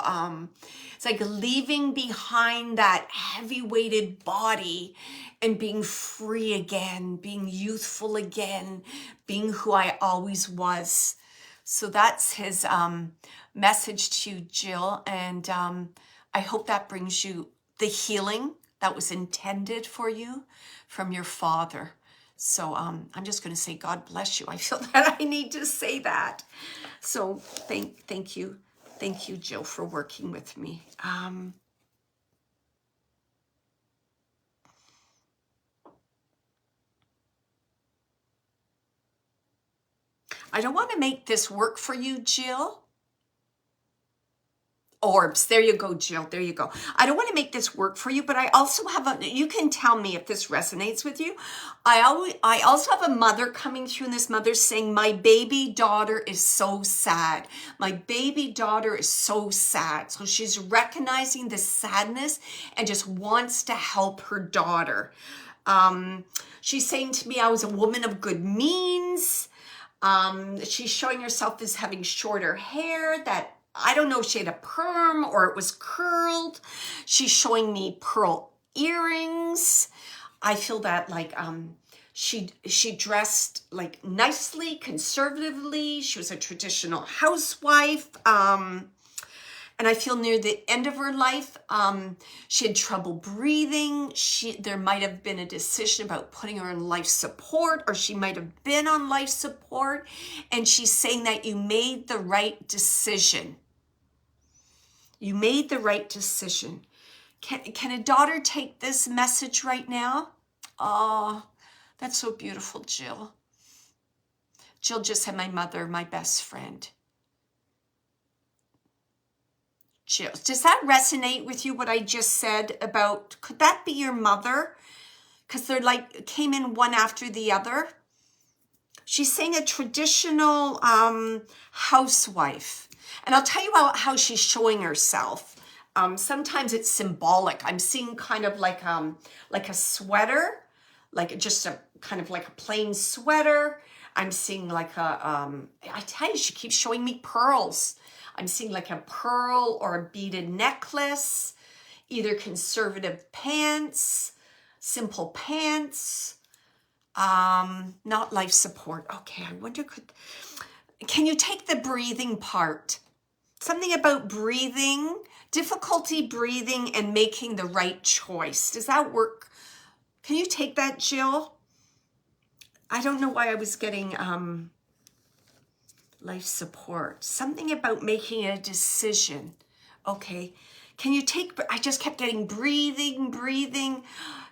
it's like leaving behind that heavy weighted body and being free again, being youthful again, being who I always was. So that's his message to you, Jill. And I hope that brings you the healing that was intended for you from your father. So I'm just going to say, God bless you. I feel that I need to say that. So thank you. Thank you, Jill, for working with me. I don't want to make this work for you, Jill. Orbs. There you go, Jill. There you go. I don't want to make this work for you, but I also have you can tell me if this resonates with you. I also have a mother coming through, and this mother saying, my baby daughter is so sad. My baby daughter is so sad. So she's recognizing the sadness and just wants to help her daughter. She's saying to me, I was a woman of good means. She's showing herself as having shorter hair that, I don't know if she had a perm or it was curled. She's showing me pearl earrings. I feel that like she dressed like nicely, conservatively. She was a traditional housewife. And I feel near the end of her life, she had trouble breathing. There might have been a decision about putting her on life support, or she might have been on life support. And she's saying that you made the right decision. You made the right decision. Can a daughter take this message right now? Oh, that's so beautiful, Jill. Jill just had my mother, my best friend. Jill, does that resonate with you, what I just said about, could that be your mother? Because they're like, came in one after the other. She's saying a traditional housewife. And I'll tell you how she's showing herself. Sometimes it's symbolic. I'm seeing kind of like a sweater, like just a kind of like a plain sweater. I'm seeing like I tell you, she keeps showing me pearls. I'm seeing like a pearl or a beaded necklace, either conservative pants, simple pants, not life support. Okay, I wonder, can you take the breathing part? Something about breathing, difficulty breathing and making the right choice. Does that work? Can you take that, Jill? I don't know why I was getting life support. Something about making a decision. Okay. Can you take, I just kept getting breathing,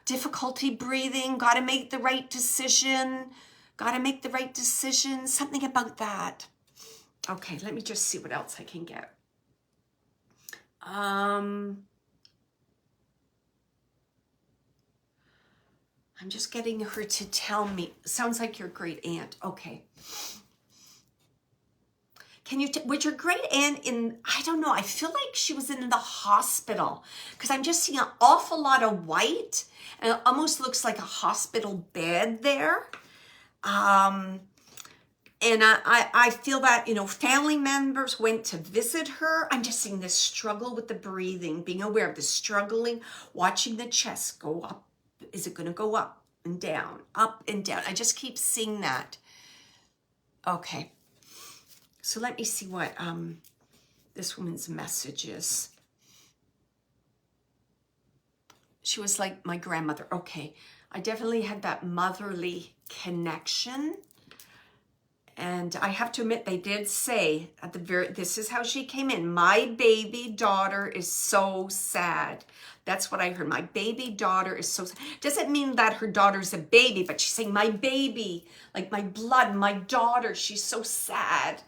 difficulty breathing, got to make the right decision, something about that. Okay, let me just see what else I can get. I'm just getting her to tell me, sounds like your great aunt. Okay. Can you, was your great aunt in, I don't know, I feel like she was in the hospital because I'm just seeing an awful lot of white and it almost looks like a hospital bed there. And I feel that, you know, family members went to visit her. I'm just seeing this struggle with the breathing, being aware of the struggling, watching the chest go up. Is it going to go up and down, up and down? I just keep seeing that. Okay. So let me see what this woman's message is. She was like my grandmother. Okay, I definitely had that motherly connection. And I have to admit, they did say at the this is how she came in. My baby daughter is so sad. That's what I heard. My baby daughter is so sad. Doesn't mean that her daughter's a baby, but she's saying my baby, like my blood, my daughter, she's so sad.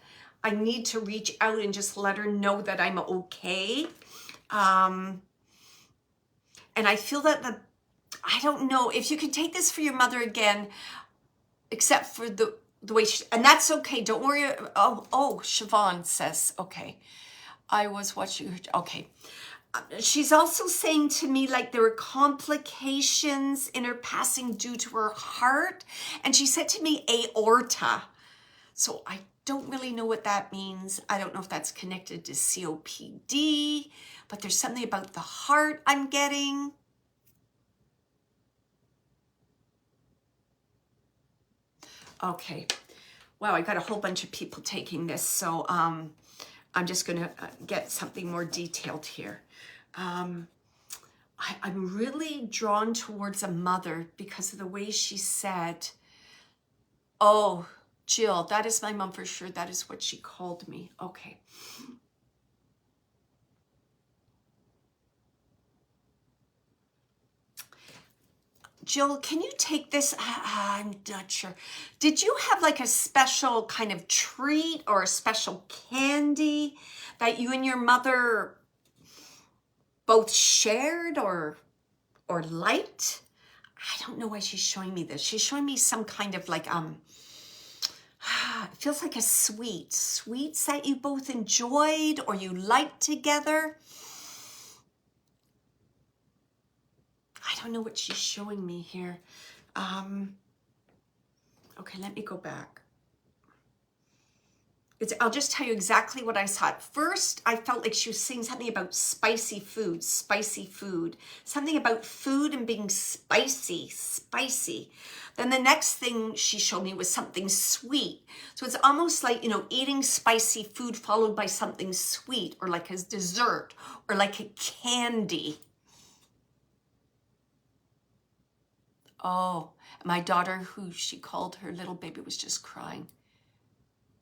I need to reach out and just let her know that I'm okay. And I feel that I don't know if you can take this for your mother again, except for the way she, and that's okay. Don't worry. Oh, Siobhan says, okay. I was watching her. Okay. She's also saying to me like there were complications in her passing due to her heart. And she said to me aorta. So I don't really know what that means. I don't know if that's connected to COPD, but there's something about the heart I'm getting. Okay. Wow, I got a whole bunch of people taking this, so I'm just going to get something more detailed here. I'm really drawn towards a mother because of the way she said, oh, Jill, that is my mom for sure. That is what she called me. Okay. Jill, can you take this? I'm not sure. Did you have like a special kind of treat or a special candy that you and your mother both shared or liked? I don't know why she's showing me this. She's showing me some kind of like, it feels like a sweets that you both enjoyed or you liked together. I don't know what she's showing me here. Okay, let me go back. I'll just tell you exactly what I saw. At first, I felt like she was saying something about spicy food, something about food and being spicy. spicy. Then the next thing she showed me was something sweet. So it's almost like, you know, eating spicy food followed by something sweet, or like a dessert, or like a candy. Oh, my daughter, who she called her little baby, was just crying.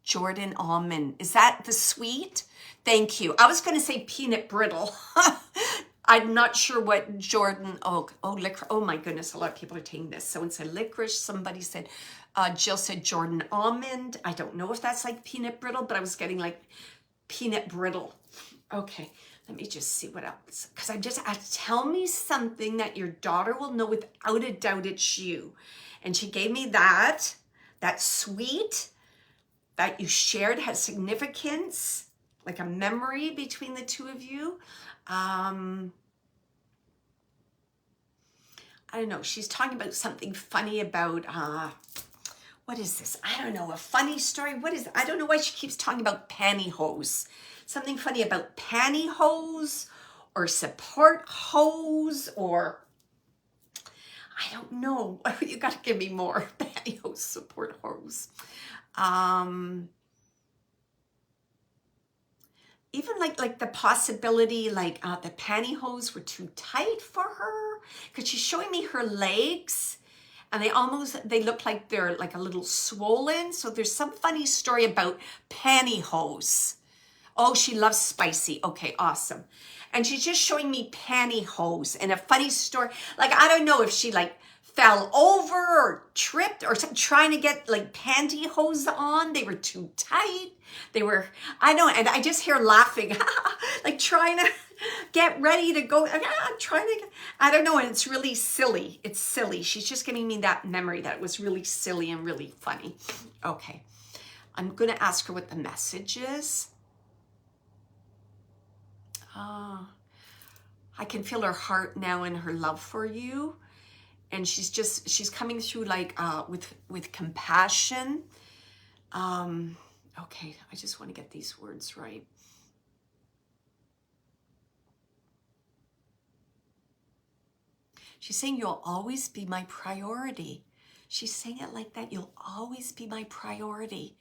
Jordan almond. Is that the sweet? Thank you. I was going to say peanut brittle. I'm not sure what Jordan, licorice. Oh my goodness, a lot of people are taking this. Someone said licorice. Somebody said, Jill said Jordan almond. I don't know if that's like peanut brittle, but I was getting like peanut brittle. Okay, let me just see what else. Because tell me something that your daughter will know without a doubt it's you. And she gave me that sweet, that you shared has significance, like a memory between the two of you. I don't know. She's talking about something funny about, what is this? I don't know. A funny story. What is it? I don't know why she keeps talking about pantyhose. Something funny about pantyhose or support hose, or I don't know. You got to give me more. Pantyhose, support hose. Even like the possibility, like the pantyhose were too tight for her, because she's showing me her legs and they look like they're like a little swollen. So there's some funny story about pantyhose. Oh, she loves spicy. Okay, awesome. And she's just showing me pantyhose and a funny story. Like, I don't know if she like fell over or tripped or something, trying to get like pantyhose on. They were too tight. They were, I know, and I just hear laughing, like trying to get ready to go. I don't know, and it's really silly. It's silly. She's just giving me that memory that it was really silly and really funny. Okay, I'm going to ask her what the message is. I can feel her heart now and her love for you. And she's coming through like with compassion. Okay, I just want to get these words right. She's saying you'll always be my priority. She's saying it like that. You'll always be my priority.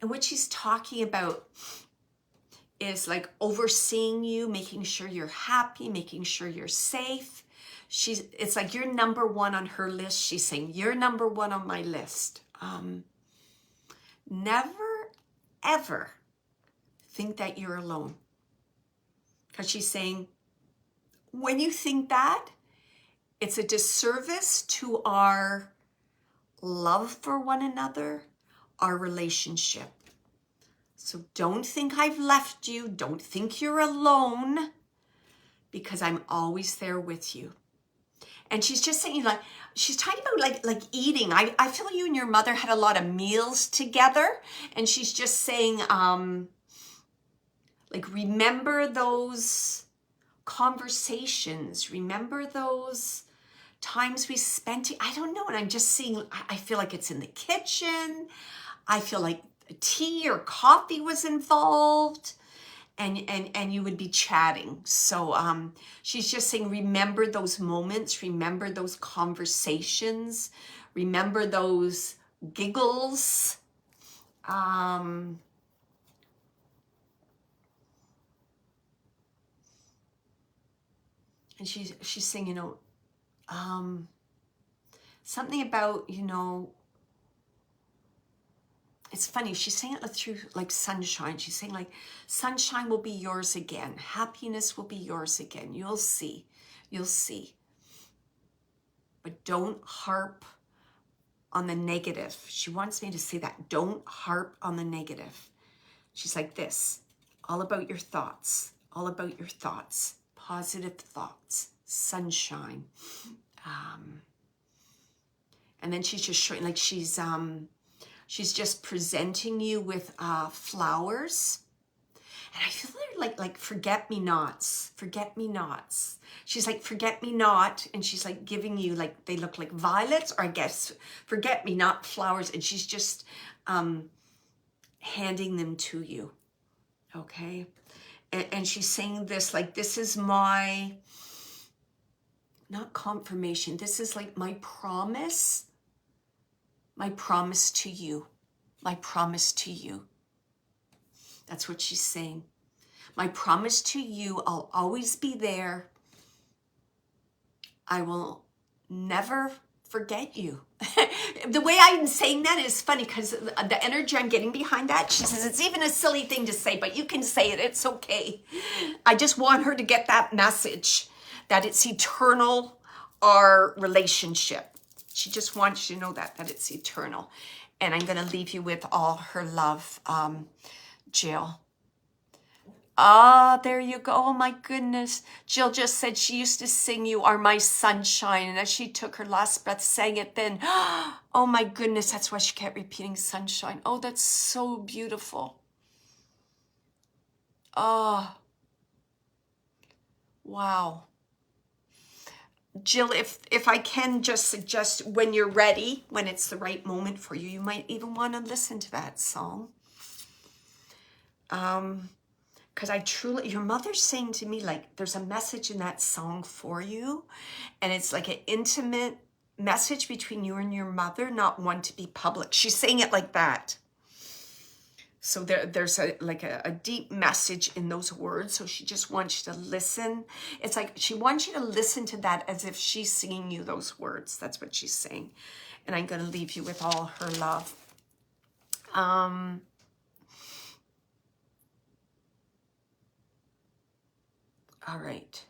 And what she's talking about is like overseeing you, making sure you're happy, making sure you're safe. It's like you're number one on her list. She's saying you're number one on my list. Never, ever think that you're alone. Because she's saying, when you think that, it's a disservice to our love for one another, our relationship. So don't think I've left you. Don't think you're alone, because I'm always there with you. And she's just saying, like, she's talking about like eating. I feel you and your mother had a lot of meals together. And she's just saying, like, remember those conversations. Remember those times we spent. I don't know. And I'm just seeing, I feel like it's in the kitchen. I feel like tea or coffee was involved. And you would be chatting. So she's just saying, remember those moments, remember those conversations, remember those giggles. And she's saying, you know, something about, you know, it's funny, she's saying it through like sunshine. She's saying like, sunshine will be yours again. Happiness will be yours again. You'll see. You'll see. But don't harp on the negative. She wants me to say that. Don't harp on the negative. She's like this. All about your thoughts. All about your thoughts. Positive thoughts. Sunshine. And then she's just showing, like she's just presenting you with flowers. And I feel like forget-me-nots. Forget-me-nots. She's like, forget-me-not. And she's like giving you, like, they look like violets, or I guess forget-me-not flowers. And she's just handing them to you. Okay? And she's saying this, like, this is my not confirmation. This is like my promise to you, my promise to you. That's what she's saying. My promise to you, I'll always be there. I will never forget you. The way I'm saying that is funny because the energy I'm getting behind that, she says, it's even a silly thing to say, but you can say it. It's okay. I just want her to get that message that it's eternal, our relationship. She just wants you to know that it's eternal. And I'm going to leave you with all her love, Jill. Ah, there you go. Oh my goodness. Jill just said she used to sing "You Are My Sunshine," and as she took her last breath, sang it then. Oh my goodness, that's why she kept repeating sunshine. Oh, that's so beautiful. Oh, wow. Jill, if I can just suggest when you're ready, when it's the right moment for you, you might even want to listen to that song. Because I truly, your mother's saying to me, like, there's a message in that song for you. And it's like an intimate message between you and your mother, not one to be public. She's saying it like that. So there's a deep message in those words. So she just wants you to listen. It's like she wants you to listen to that as if she's singing you those words. That's what she's saying. And I'm going to leave you with all her love. All right.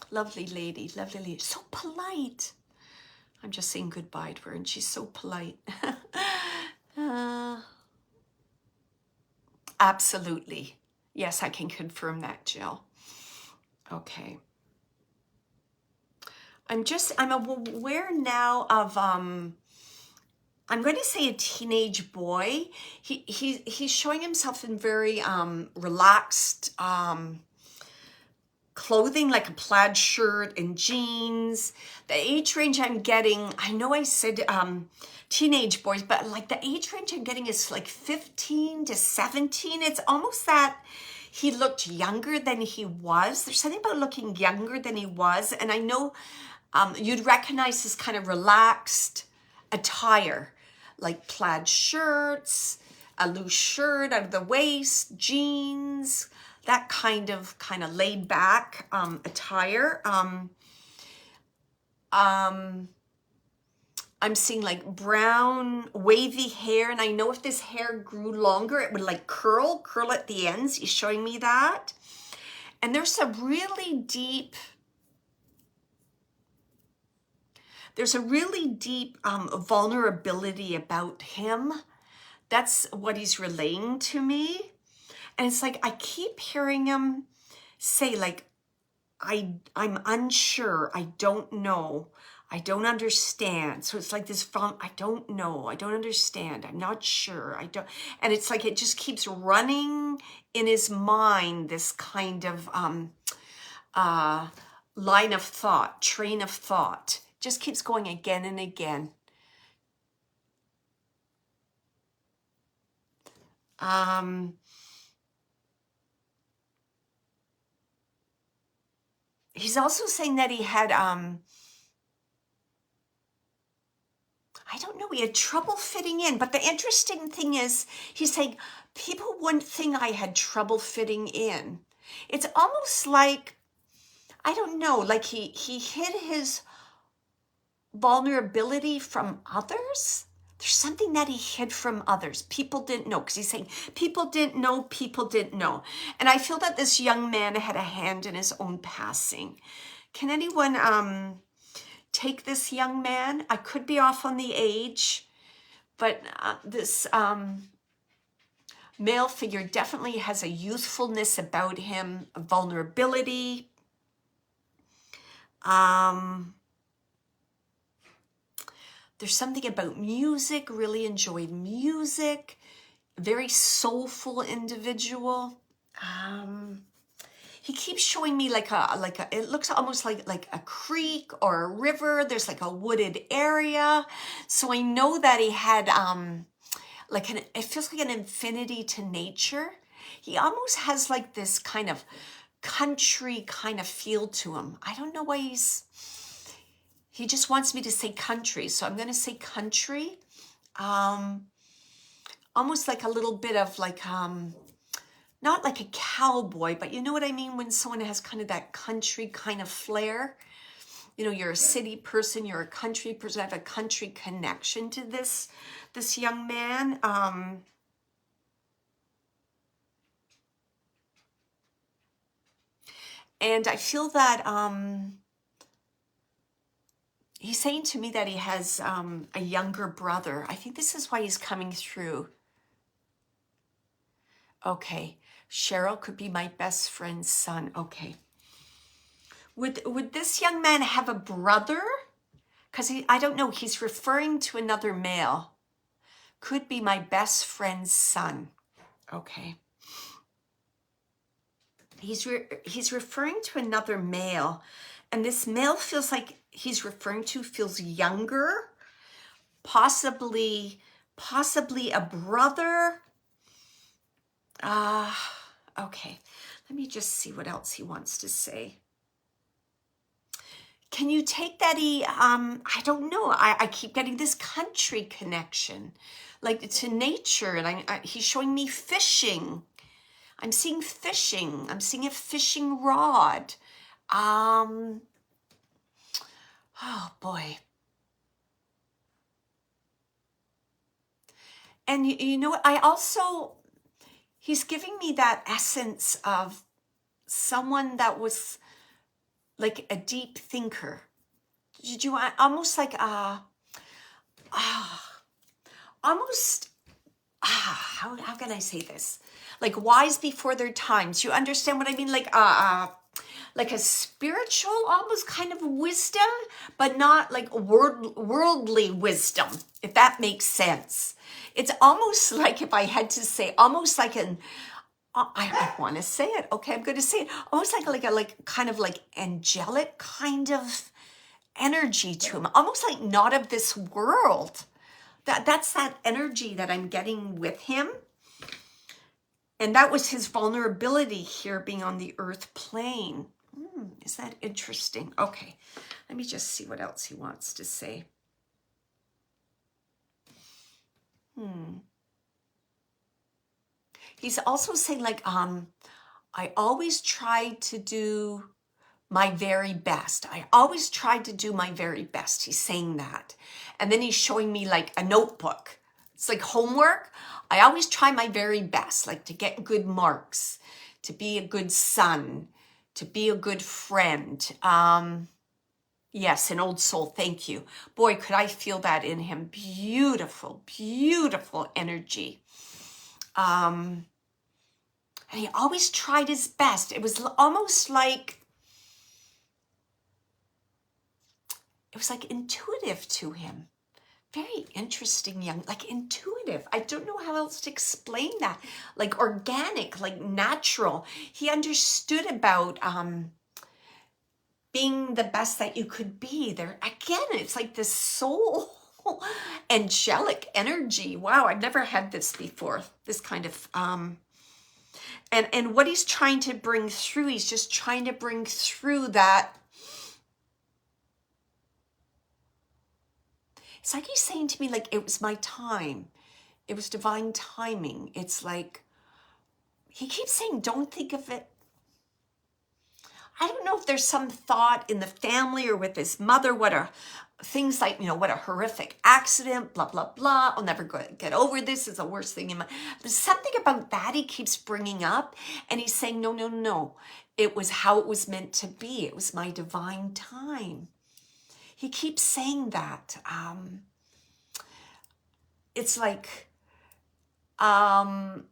Lovely lady, lovely lady. So polite. I'm just saying goodbye to her, and she's so polite. Absolutely. Yes, I can confirm that, Jill. Okay. I'm aware now of, I'm going to say a teenage boy. He's showing himself in very relaxed clothing, like a plaid shirt and jeans. The age range I'm getting, I know I said teenage boys, but like the age range I'm getting is like 15 to 17. It's almost that he looked younger than he was. There's something about looking younger than he was. And I know you'd recognize his kind of relaxed attire, like plaid shirts, a loose shirt out of the waist, jeans, that kind of laid back attire. I'm seeing like brown wavy hair, and I know if this hair grew longer, it would like curl at the ends. He's showing me that. And there's a really deep vulnerability about him. That's what he's relaying to me. And it's like, I keep hearing him say like, I'm unsure, I don't know, I don't understand. So it's like this, I don't know, I don't understand, I'm not sure, I don't, and it's like, it just keeps running in his mind, this kind of line of thought, train of thought, just keeps going again and again. He's also saying that he had, I don't know, he had trouble fitting in. But the interesting thing is, he's saying, people wouldn't think I had trouble fitting in. It's almost like, I don't know, like he hid his vulnerability from others. There's something that he hid from others. People didn't know, because he's saying, people didn't know. And I feel that this young man had a hand in his own passing. Can anyone take this young man? I could be off on the age, but this male figure definitely has a youthfulness about him, a vulnerability. There's something about music, really enjoyed music, very soulful individual. He keeps showing me like a it looks almost like a creek or a river. There's like a wooded area. So I know that he had it feels like an affinity to nature. he almost has like this kind of country kind of feel to him. I don't know why he just wants me to say country. So I'm going to say country. Almost like a little bit of like, not like a cowboy, but you know what I mean? When someone has kind of that country kind of flair. You know, you're a city person, you're a country person. I have a country connection to this young man. And I feel that he's saying to me that he has a younger brother. I think this is why he's coming through. Okay, Cheryl could be my best friend's son. Okay. Would this young man have a brother? Because I don't know, he's referring to another male. Could be my best friend's son. Okay. He's referring to another male. And this male feels like he's referring to feels younger. Possibly a brother. Okay. Let me just see what else he wants to say. Can you take that I don't know. I keep getting this country connection, like to nature. And he's showing me fishing. I'm seeing fishing. I'm seeing a fishing rod. Oh boy. And you know what? He's giving me that essence of someone that was like a deep thinker. Did you almost like how can I say this? Like wise before their times. You understand what I mean? Like a spiritual almost kind of wisdom, but not like worldly wisdom, if that makes sense. It's almost like, if I had to say, almost like I want to say it. Okay, I'm going to say it. Almost like kind of like angelic kind of energy to him. Almost like not of this world. That's that energy that I'm getting with him. And that was his vulnerability here, being on the earth plane. Is that interesting? Okay, let me just see what else he wants to say. He's also saying like, I always try to do my very best. I always tried to do my very best. He's saying that. And then he's showing me like a notebook. It's like homework. I always try my very best, like to get good marks, to be a good son, to be a good friend. Yes, an old soul. Thank you. Boy, could I feel that in him. Beautiful, beautiful energy. And he always tried his best. It was almost like, it was like intuitive to him. Very interesting, young, like intuitive. I don't know how else to explain that. Like organic, like natural. He understood about being the best that you could be. There again, it's like this soul angelic energy. Wow, I've never had this before. This kind of and what he's trying to bring through, he's just trying to bring through that. It's like he's saying to me, like, it was my time. It was divine timing. It's like, he keeps saying, don't think of it. I don't know if there's some thought in the family or with his mother, things like, what a horrific accident, blah, blah, blah. I'll never get over this. It's the worst thing in my... There's something about that he keeps bringing up. And he's saying, no, no, no. It was how it was meant to be. It was my divine time. He keeps saying that. It's like, some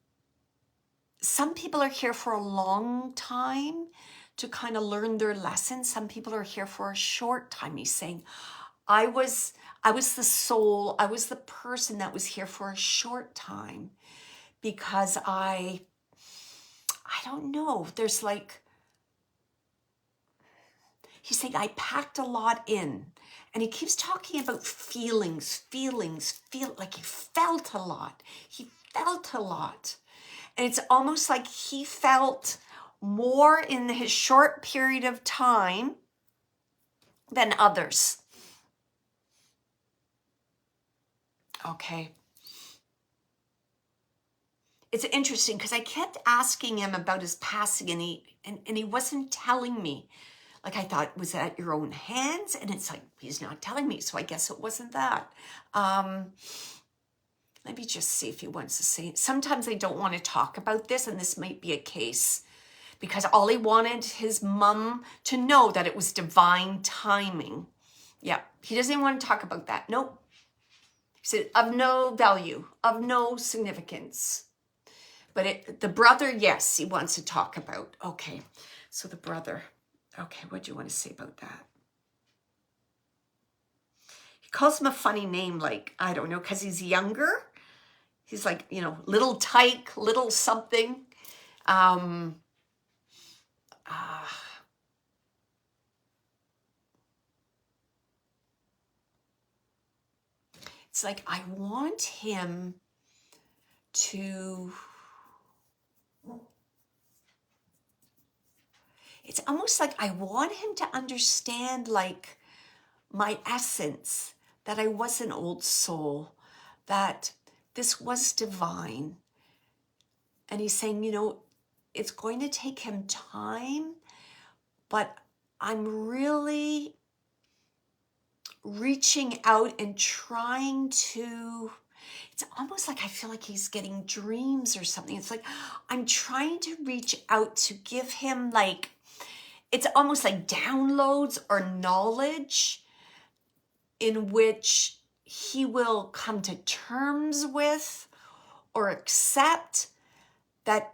people are here for a long time to kind of learn their lessons. Some people are here for a short time. He's saying, I was the soul. I was the person that was here for a short time because I don't know. There's like, he's saying, I packed a lot in. And he keeps talking about feelings, like he felt a lot. He felt a lot. And it's almost like he felt more in his short period of time than others. Okay. It's interesting because I kept asking him about his passing, and he wasn't telling me. Like, I thought, was that your own hands? And it's like, he's not telling me, so I guess it wasn't that. Let me just see if he wants to say it. Sometimes I don't want to talk about this, and this might be a case, because all he wanted his mom to know that it was divine timing. Yeah, he doesn't want to talk about that. Nope. He said, of no value, of no significance. But the brother, yes, he wants to talk about. Okay, so the brother. Okay, what do you want to say about that? He calls him a funny name, like, I don't know, because he's younger. He's like, you know, little tyke, little something. It's like, I want him to... It's almost like I want him to understand, like, my essence, that I was an old soul, that this was divine. And he's saying, you know, it's going to take him time, but I'm really reaching out and trying to... It's almost like I feel like he's getting dreams or something. It's like I'm trying to reach out to give him, like, it's almost like downloads or knowledge in which he will come to terms with or accept that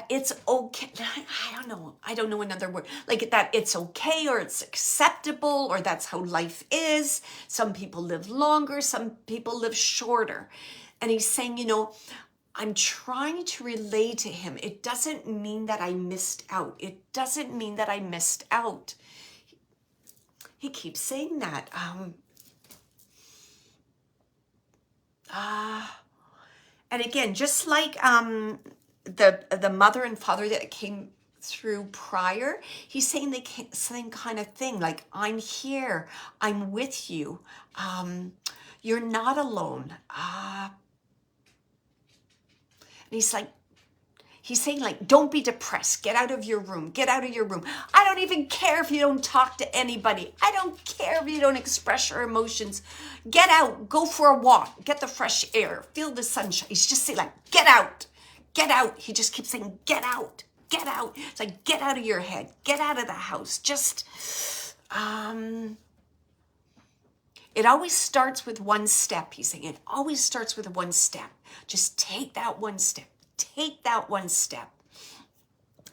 it's okay. I don't know another word, like that it's okay or it's acceptable or that's how life is. Some people live longer, some people live shorter. And he's saying, you know, I'm trying to relay to him. It doesn't mean that I missed out. It doesn't mean that I missed out. He keeps saying that. And again, just like the mother and father that came through prior, he's saying the same kind of thing. Like, I'm here. I'm with you. You're not alone. And he's saying, like, don't be depressed. Get out of your room. Get out of your room. I don't even care if you don't talk to anybody. I don't care if you don't express your emotions. Get out. Go for a walk. Get the fresh air. Feel the sunshine. He's just saying, like, get out. Get out. He just keeps saying, get out. Get out. It's like, get out of your head. Get out of the house. Just, it always starts with one step, he's saying. It always starts with one step. Just take that one step. Take that one step.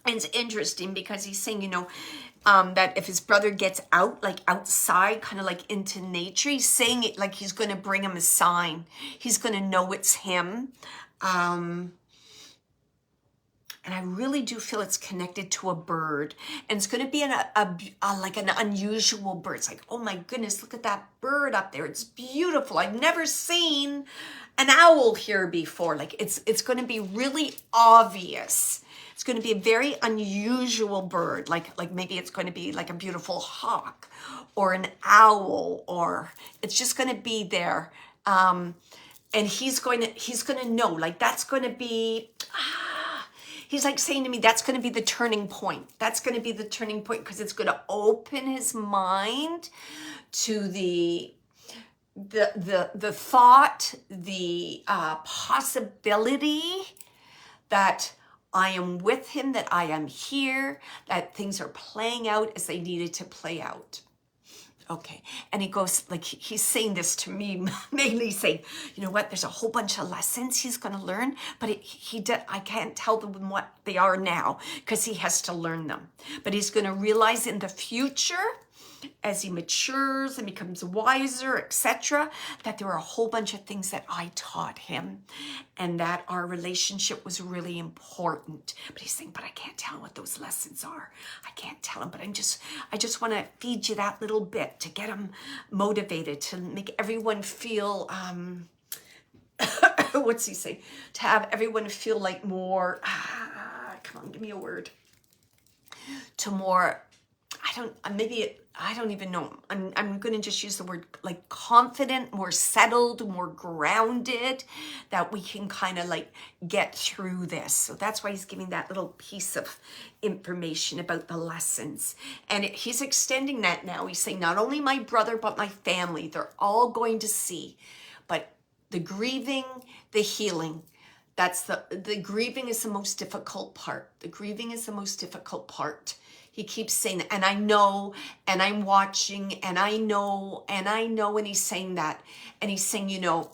And it's interesting because he's saying, you know, that if his brother gets out, like outside, kind of like into nature, he's saying it like he's going to bring him a sign. He's going to know it's him. And I really do feel it's connected to a bird. And it's going to be like an unusual bird. It's like, oh my goodness, look at that bird up there. It's beautiful. I've never seen an owl here before. Like, it's going to be really obvious. It's going to be a very unusual bird. Like maybe it's going to be like a beautiful hawk or an owl, or it's just going to be there. And he's going to know, like, that's going to be... He's like saying to me, that's going to be the turning point. That's going to be the turning point, because it's going to open his mind to the thought, the possibility that I am with him, that I am here, that things are playing out as they needed to play out. Okay. And he goes, like, he's saying this to me, mainly saying, you know what, there's a whole bunch of lessons he's going to learn, but I can't tell them what they are now because he has to learn them. But he's going to realize in the future, as he matures and becomes wiser, etc., that there are a whole bunch of things that I taught him and that our relationship was really important. But he's saying, but I can't tell him what those lessons are. I can't tell him, but I just want to feed you that little bit to get him motivated, to make everyone feel what's he saying? To have everyone feel like more, come on, give me a word. To more, I don't even know. I'm going to just use the word like confident, more settled, more grounded, that we can kind of like get through this. So that's why he's giving that little piece of information about the lessons. And he's extending that now. He's saying not only my brother, but my family, they're all going to see. But the grieving, the healing, that's the grieving is the most difficult part. The grieving is the most difficult part. He keeps saying that, and I know, and I'm watching, and I know, and he's saying that. And he's saying, you know,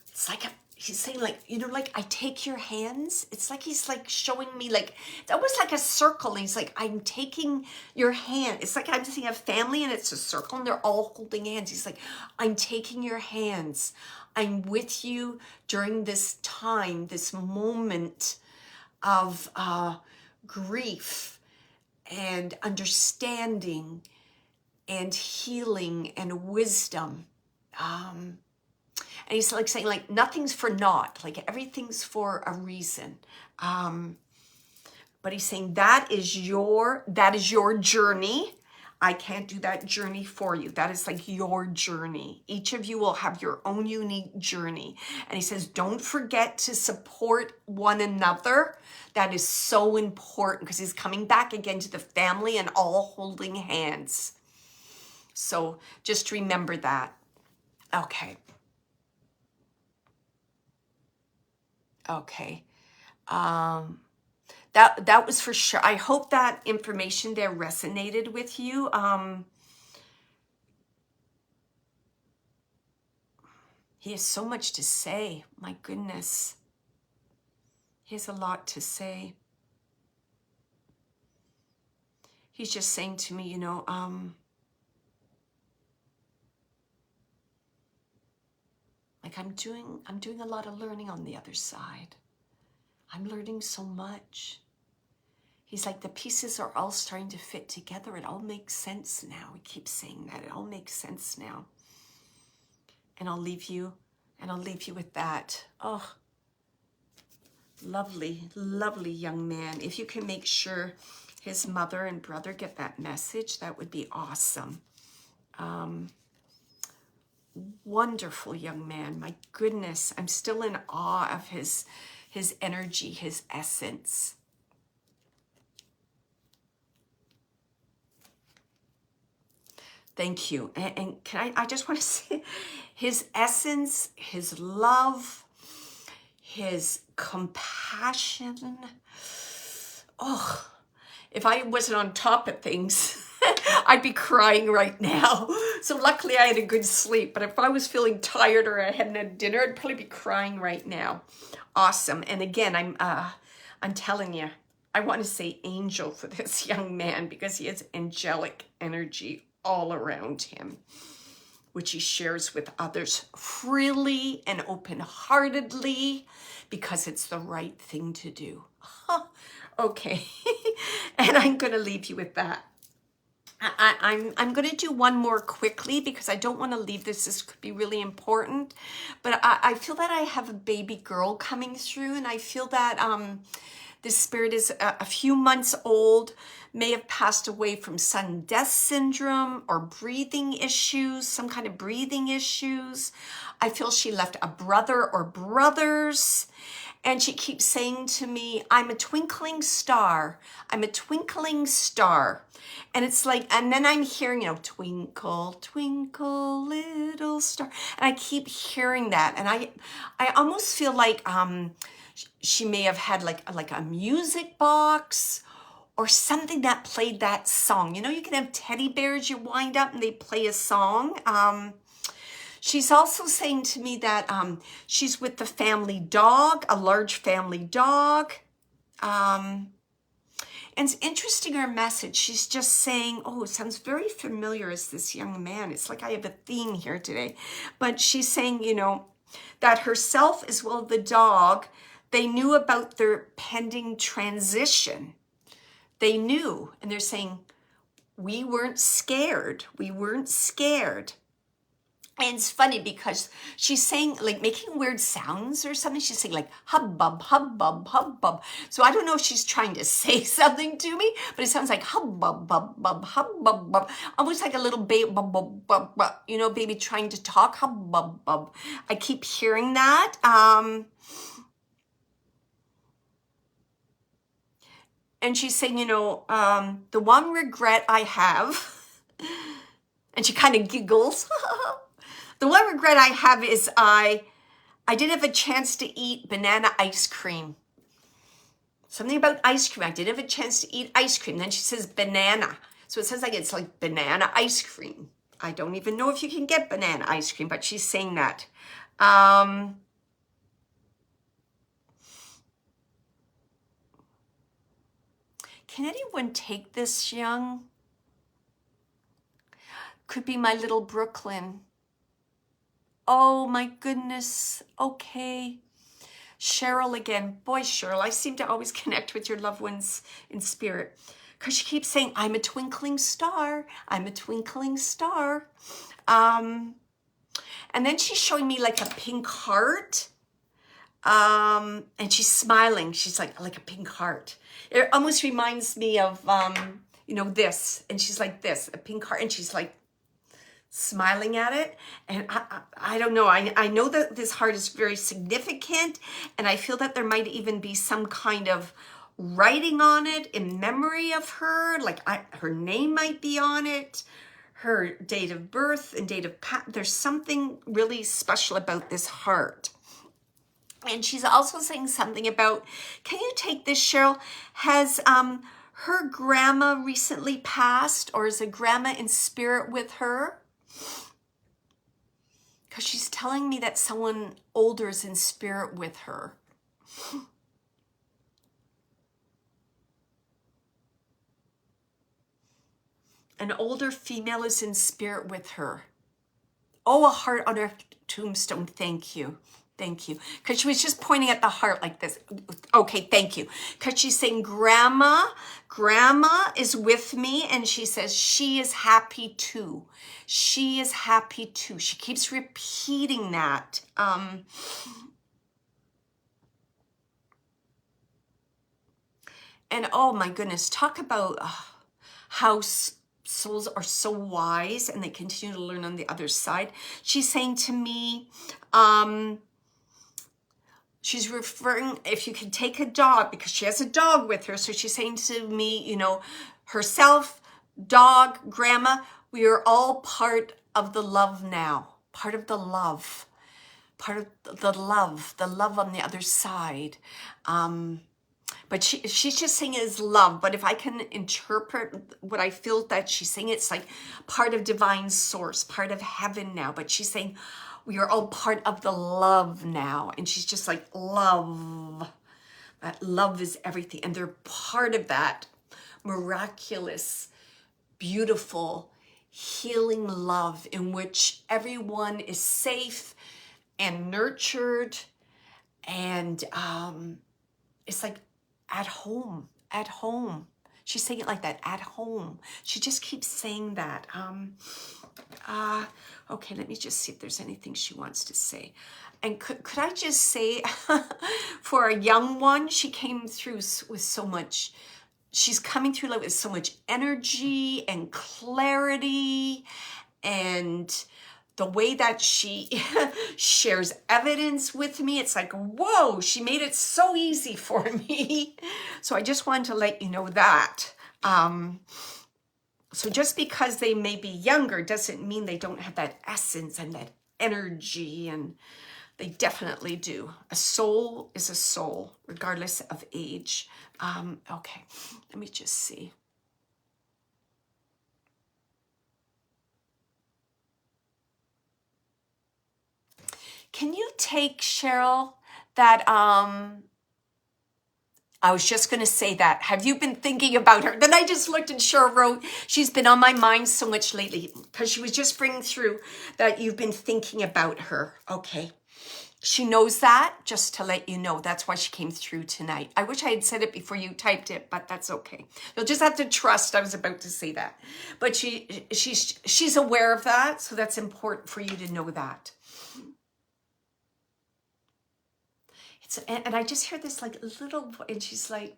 it's like, he's saying like, you know, like I take your hands. It's like he's like showing me like, it's almost like a circle. And he's like, I'm taking your hand. It's like I'm seeing a family and it's a circle and they're all holding hands. He's like, I'm taking your hands. I'm with you during this time, this moment of grief and understanding and healing and wisdom. And he's like saying like nothing's for naught, like everything's for a reason. But he's saying that is your journey. I can't do that journey for you. That is like your journey. Each of you will have your own unique journey. And he says, don't forget to support one another. That is so important because he's coming back again to the family and all holding hands. So just remember that. Okay. Okay. That was for sure. I hope that information there resonated with you. He has so much to say. My goodness. He has a lot to say. He's just saying to me, you know, like I'm doing a lot of learning on the other side. I'm learning so much. He's like, the pieces are all starting to fit together. It all makes sense now. He keeps saying that. It all makes sense now. And I'll leave you with that. Oh, lovely, lovely young man. If you can make sure his mother and brother get that message, that would be awesome. Wonderful young man. My goodness, I'm still in awe of his energy, his essence. Thank you. And I just want to say his essence, his love, his compassion. Oh, if I wasn't on top of things, I'd be crying right now. So luckily I had a good sleep, but if I was feeling tired or I hadn't had dinner, I'd probably be crying right now. Awesome. And again, I'm telling you, I want to say angel for this young man because he has angelic energy all around him, which he shares with others freely and open-heartedly because it's the right thing to do. Okay. And I'm going to leave you with that. I'm going to do one more quickly because I don't want to leave this. This could be really important. But I feel that I have a baby girl coming through, and I feel that this spirit is a few months old, may have passed away from sudden death syndrome or breathing issues, some kind of breathing issues. I feel she left a brother or brothers. And she keeps saying to me, I'm a twinkling star. I'm a twinkling star. And it's like, and then I'm hearing, you know, twinkle, twinkle, little star. And I keep hearing that. And I almost feel like she may have had like a music box or something that played that song. You know, you can have teddy bears, you wind up and they play a song. She's also saying to me that she's with the family dog, a large family dog. And it's interesting, her message. She's just saying, oh, it sounds very familiar as this young man. It's like I have a theme here today. But she's saying, you know, that herself as well as the dog, they knew about their pending transition. They knew. And they're saying, we weren't scared. We weren't scared. And it's funny because she's saying, like, making weird sounds or something. She's saying, like, hubbub, hubbub, hubbub. So I don't know if she's trying to say something to me, but it sounds like hubbub, hubbub, hubbub, bub. Almost like a little baby, bub, bub, bub, bub, you know, baby trying to talk, hubbub, bub. I keep hearing that. And she's saying, you know, the one regret I have, and she kind of giggles. The one regret I have is I didn't have a chance to eat banana ice cream. Something about ice cream. I didn't have a chance to eat ice cream. Then she says banana. So it sounds like it's like banana ice cream. I don't even know if you can get banana ice cream, but she's saying that. Can anyone take this, young? Could be my little Brooklyn. Oh my goodness. Okay. Cheryl again. Boy, Cheryl, I seem to always connect with your loved ones in spirit. Because she keeps saying, I'm a twinkling star. I'm a twinkling star. And then she's showing me like a pink heart. And she's smiling. She's like a pink heart. It almost reminds me of, you know, this. And she's like this, a pink heart. And she's like, smiling at it. And I don't know. I know that this heart is very significant, and I feel that there might even be some kind of writing on it in memory of her. Like her name might be on it, her date of birth and date of there's something really special about this heart. And she's also saying something about, can you take this, Cheryl? Has her grandma recently passed, or is a grandma in spirit with her? Because she's telling me that someone older is in spirit with her. An older female is in spirit with her. Oh, a heart on her tombstone. Thank you. Thank you. Because she was just pointing at the heart like this. Okay, thank you. Because she's saying, Grandma is with me. And she says, she is happy too. She is happy too. She keeps repeating that. And oh my goodness, talk about how souls are so wise and they continue to learn on the other side. She's saying to me, she's referring, if you can take a dog, because she has a dog with her. So she's saying to me, you know, herself, dog, grandma, we are all part of the love now. Part of the love. Part of the love on the other side. But she's just saying it as love. But if I can interpret what I feel that she's saying, it's like part of divine source, part of heaven now. But she's saying we are all part of the love now. And she's just like, love. That love is everything. And they're part of that miraculous, beautiful, healing love in which everyone is safe and nurtured. And it's like at home. She's saying it like that, at home. She just keeps saying that. Okay, let me just see if there's anything she wants to say. And could I just say, for a young one, she came through with so much, she's coming through with so much energy and clarity, and the way that she shares evidence with me, it's like, whoa, she made it so easy for me. So I just wanted to let you know that. So just because they may be younger doesn't mean they don't have that essence and that energy, and they definitely do. A soul is a soul, regardless of age. Okay, let me just see. Can you take, Cheryl, that, I was just going to say that. Have you been thinking about her? Then I just looked and Cheryl wrote, she's been on my mind so much lately, because she was just bringing through that you've been thinking about her. Okay. She knows that, just to let you know. That's why she came through tonight. I wish I had said it before you typed it, but that's okay. You'll just have to trust I was about to say that. But she's aware of that, so that's important for you to know that. And I just hear this like little, and she's like,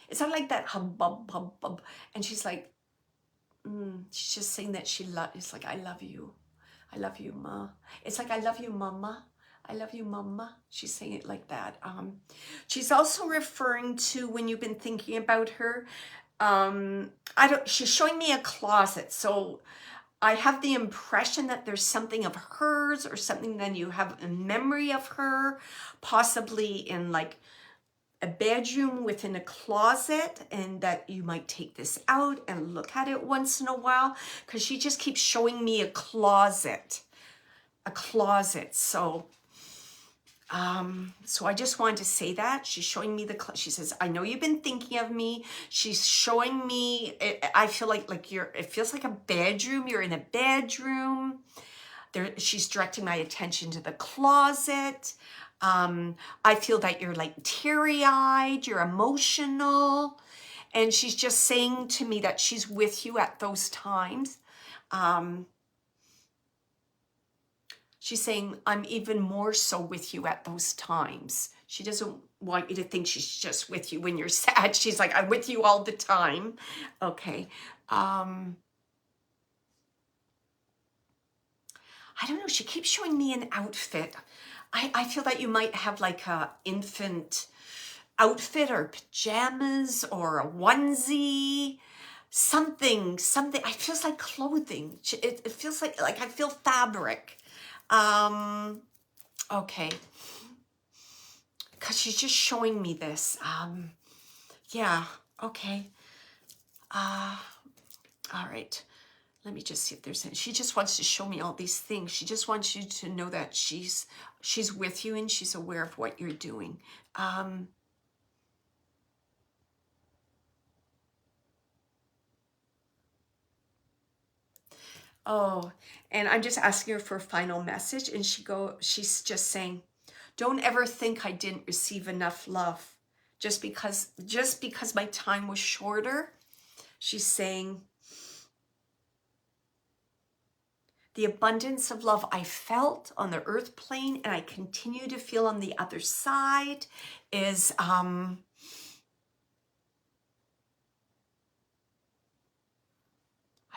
it's not like that hum bum bum bum. And she's like, she's just saying that it's like, I love you, ma. It's like, I love you, mama. I love you, mama. She's saying it like that. She's also referring to when you've been thinking about her. She's showing me a closet, so I have the impression that there's something of hers or something that you have a memory of her, possibly in like a bedroom within a closet, and that you might take this out and look at it once in a while, because she just keeps showing me a closet. So I just wanted to say that. She's showing me she says, I know you've been thinking of me. She's showing me, I feel like it feels like a bedroom. You're in a bedroom. She's directing my attention to the closet. I feel that you're like teary-eyed, you're emotional. And she's just saying to me that she's with you at those times. She's saying, I'm even more so with you at those times. She doesn't want you to think she's just with you when you're sad. She's like, I'm with you all the time. Okay. I don't know. She keeps showing me an outfit. I feel that you might have like a infant outfit or pajamas or a onesie. Something. It feels like clothing. It feels like I feel fabric. Okay. Because she's just showing me this. Yeah, okay. All right. Let me just see if there's any. She just wants to show me all these things. She just wants you to know that she's with you and she's aware of what you're doing. Oh, and I'm just asking her for a final message, and she's just saying, don't ever think I didn't receive enough love just because my time was shorter. She's saying, the abundance of love I felt on the earth plane and I continue to feel on the other side is I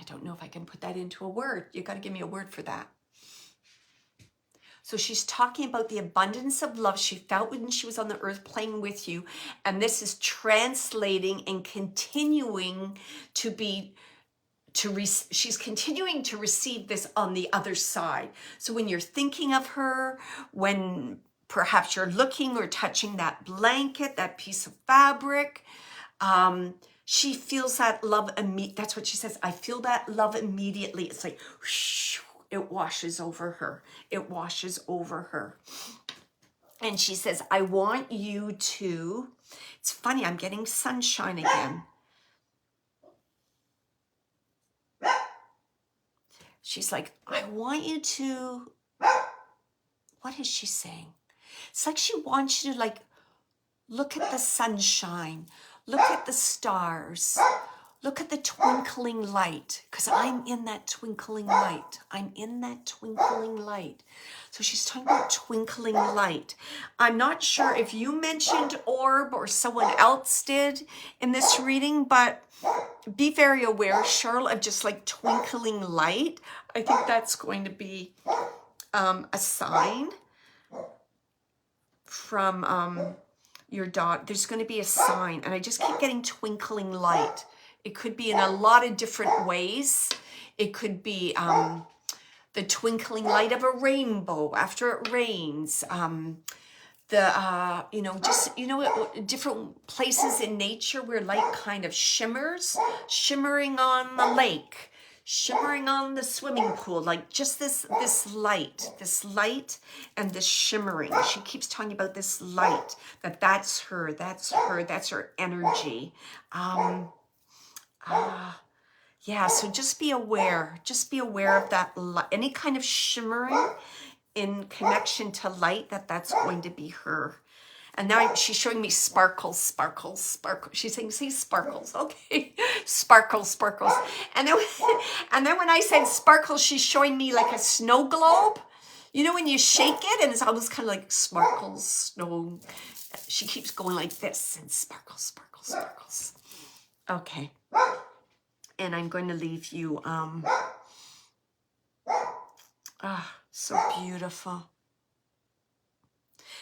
don't know if I can put that into a word. You got to give me a word for that. So she's talking about the abundance of love she felt when she was on the earth plane with you. And this is translating and continuing to be, she's continuing to receive this on the other side. So when you're thinking of her, when perhaps you're looking or touching that blanket, that piece of fabric, she feels that love. That's what she says. I feel that love immediately. It's like, whoosh, it washes over her. It washes over her. And she says, I want you to, it's funny, I'm getting sunshine again. She's like, I want you to, what is she saying? It's like she wants you to like, look at the sunshine, look at the stars, look at the twinkling light, because I'm in that twinkling light. I'm in that twinkling light. So she's talking about twinkling light. I'm not sure if you mentioned orb or someone else did in this reading, but be very aware, Cheryl, of just like twinkling light. I think that's going to be a sign from your daughter. There's going to be a sign, and I just keep getting twinkling light. It could be in a lot of different ways. It could be the twinkling light of a rainbow after it rains. Different places in nature where light kind of shimmering on the lake, shimmering on the swimming pool, like just this light and this shimmering. She keeps talking about this light, that's her energy. Yeah, so just be aware of that light, any kind of shimmering in connection to light, that's going to be her. And now she's showing me sparkles, sparkles, sparkles. She's saying, see, sparkles. Okay, sparkles, sparkles. And then, and then when I said sparkles, she's showing me like a snow globe. You know when you shake it and it's almost kind of like sparkles, snow. She keeps going like this and sparkles, sparkles, sparkles. Okay. And I'm going to leave you, so beautiful.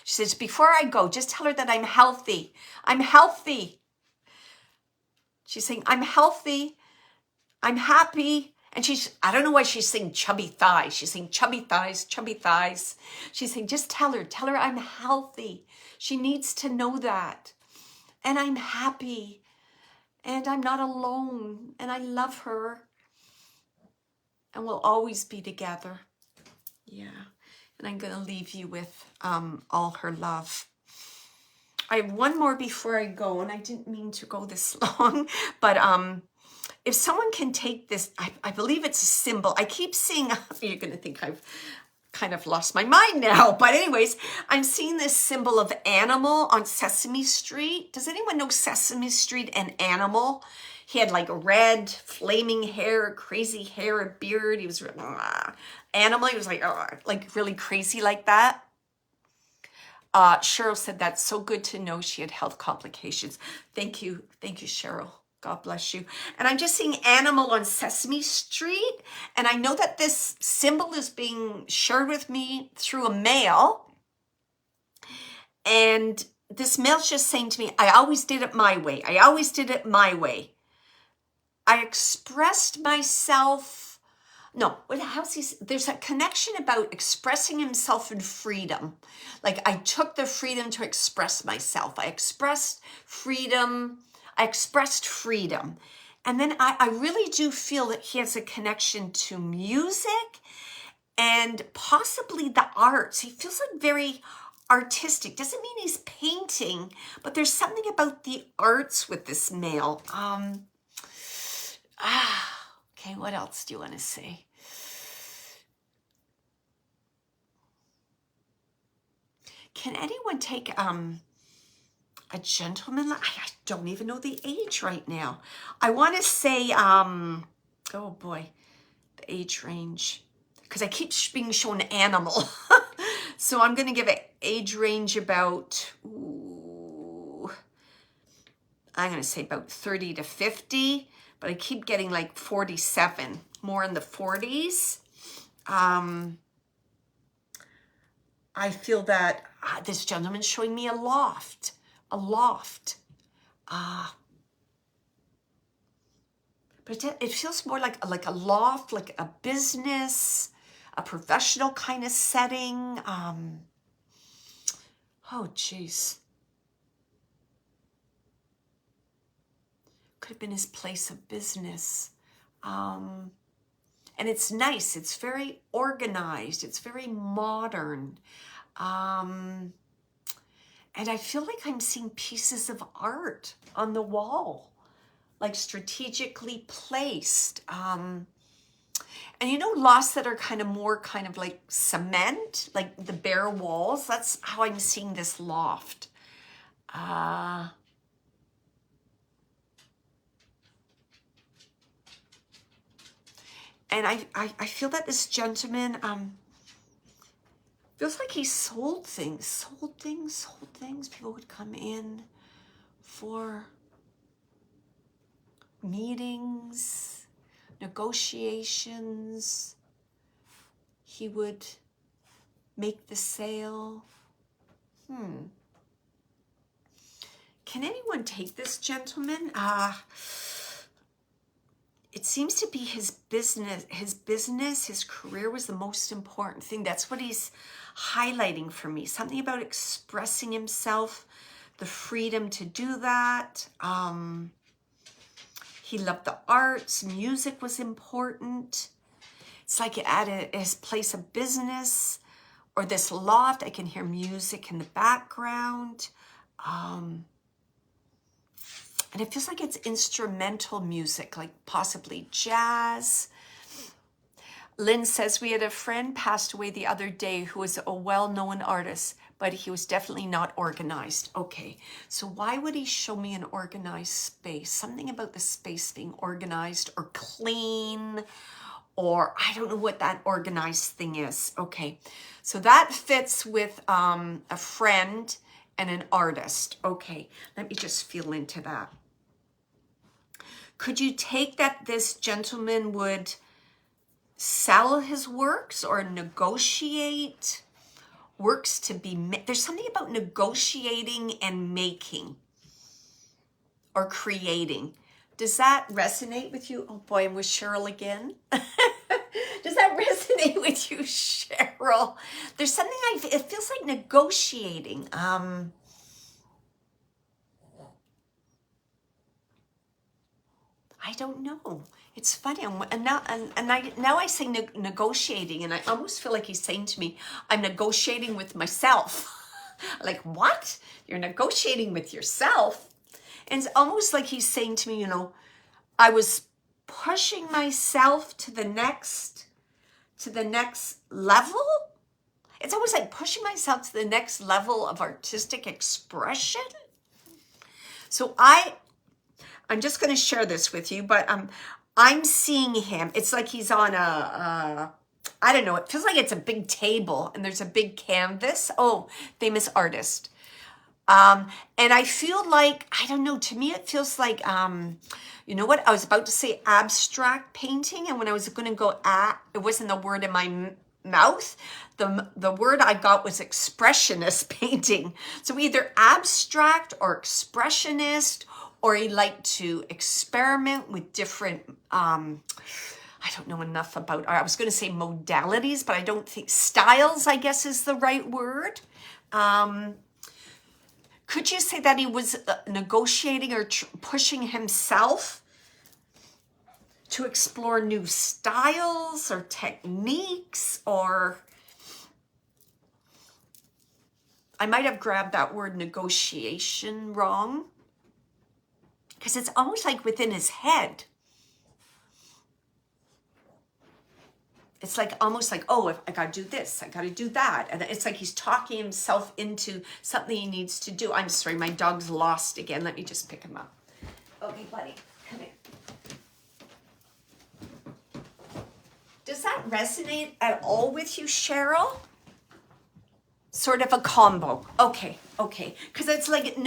She says, before I go, just tell her that I'm healthy. I'm healthy. She's saying, I'm healthy. I'm happy. And I don't know why she's saying chubby thighs. She's saying chubby thighs, chubby thighs. She's saying, just tell her I'm healthy. She needs to know that. And I'm happy. And I'm not alone. And I love her. And we'll always be together. Yeah. And I'm going to leave you with all her love. I have one more before I go, and I didn't mean to go this long, but if someone can take this, I believe it's a symbol. I keep seeing, you're going to think I've kind of lost my mind now, but anyways, I'm seeing this symbol of animal on Sesame Street. Does anyone know Sesame Street and Animal? He had like red, flaming hair, crazy hair, a beard. He was animal. He was like really crazy like that. Cheryl said, that's so good to know she had health complications. Thank you, Cheryl. God bless you. And I'm just seeing animal on Sesame Street. And I know that this symbol is being shared with me through a mail. And this mail's just saying to me, I always did it my way. I always did it my way. I expressed myself. No, there's a connection about expressing himself in freedom. Like I took the freedom to express myself. I expressed freedom. And then I really do feel that he has a connection to music and possibly the arts. He feels like very artistic. Doesn't mean he's painting, but there's something about the arts with this male. Okay, what else do you want to say? Can anyone take a gentleman? I don't even know the age right now. I want to say, oh boy, the age range, because I keep being shown animal. So I'm going to give it age range about, I'm going to say about 30 to 50, but I keep getting like 47, more in the 40s. I feel that this gentleman's showing me a loft. But it feels more like a loft, like a business, a professional kind of setting. Oh, geez. Could have been his place of business. And it's nice. It's very organized. It's very modern. And I feel like I'm seeing pieces of art on the wall, like strategically placed. And you know, lofts that are more like cement, like the bare walls. That's how I'm seeing this loft. And I feel that this gentleman feels like he sold things. People would come in for meetings, negotiations. He would make the sale. Can anyone take this gentleman? It seems to be his business, his career was the most important thing. That's what he's highlighting for me. Something about expressing himself, the freedom to do that. He loved the arts. Music was important. It's like at his place of business or this loft, I can hear music in the background. And it feels like it's instrumental music, like possibly jazz. Lynn says, we had a friend passed away the other day who was a well-known artist, but he was definitely not organized. Okay, so why would he show me an organized space? Something about the space being organized or clean, or I don't know what that organized thing is. Okay, so that fits with a friend and an artist. Okay, let me just feel into that. Could you take that this gentleman would sell his works or negotiate works to be made? There's something about negotiating and making or creating. Does that resonate with you? Oh boy, I'm with Cheryl again. Does that resonate with you, Cheryl? There's something it feels like negotiating. I don't know. It's funny. Now I say negotiating, and I almost feel like he's saying to me, I'm negotiating with myself. Like, what? You're negotiating with yourself? And it's almost like he's saying to me, you know, I was pushing myself to the next level. It's almost like pushing myself to the next level of artistic expression. So I'm just going to share this with you, but I'm seeing him. It's like he's on I don't know. It feels like it's a big table and there's a big canvas. Oh, famous artist. And I feel like, I don't know, to me it feels like, you know what? I was about to say abstract painting, and when I was going to go it wasn't the word in my mouth. The word I got was expressionist painting. So either abstract or expressionist, or he liked to experiment with different, I don't know enough about, I was going to say modalities, but I don't think, styles, I guess is the right word. Could you say that he was negotiating or pushing himself to explore new styles or techniques? Or I might have grabbed that word negotiation wrong, because it's almost like within his head. It's like almost like, oh, if I got to do this, I got to do that. And it's like he's talking himself into something he needs to do. I'm sorry, my dog's lost again. Let me just pick him up. Okay, buddy, come here. Does that resonate at all with you, Cheryl? Sort of a combo. Okay. Because it's like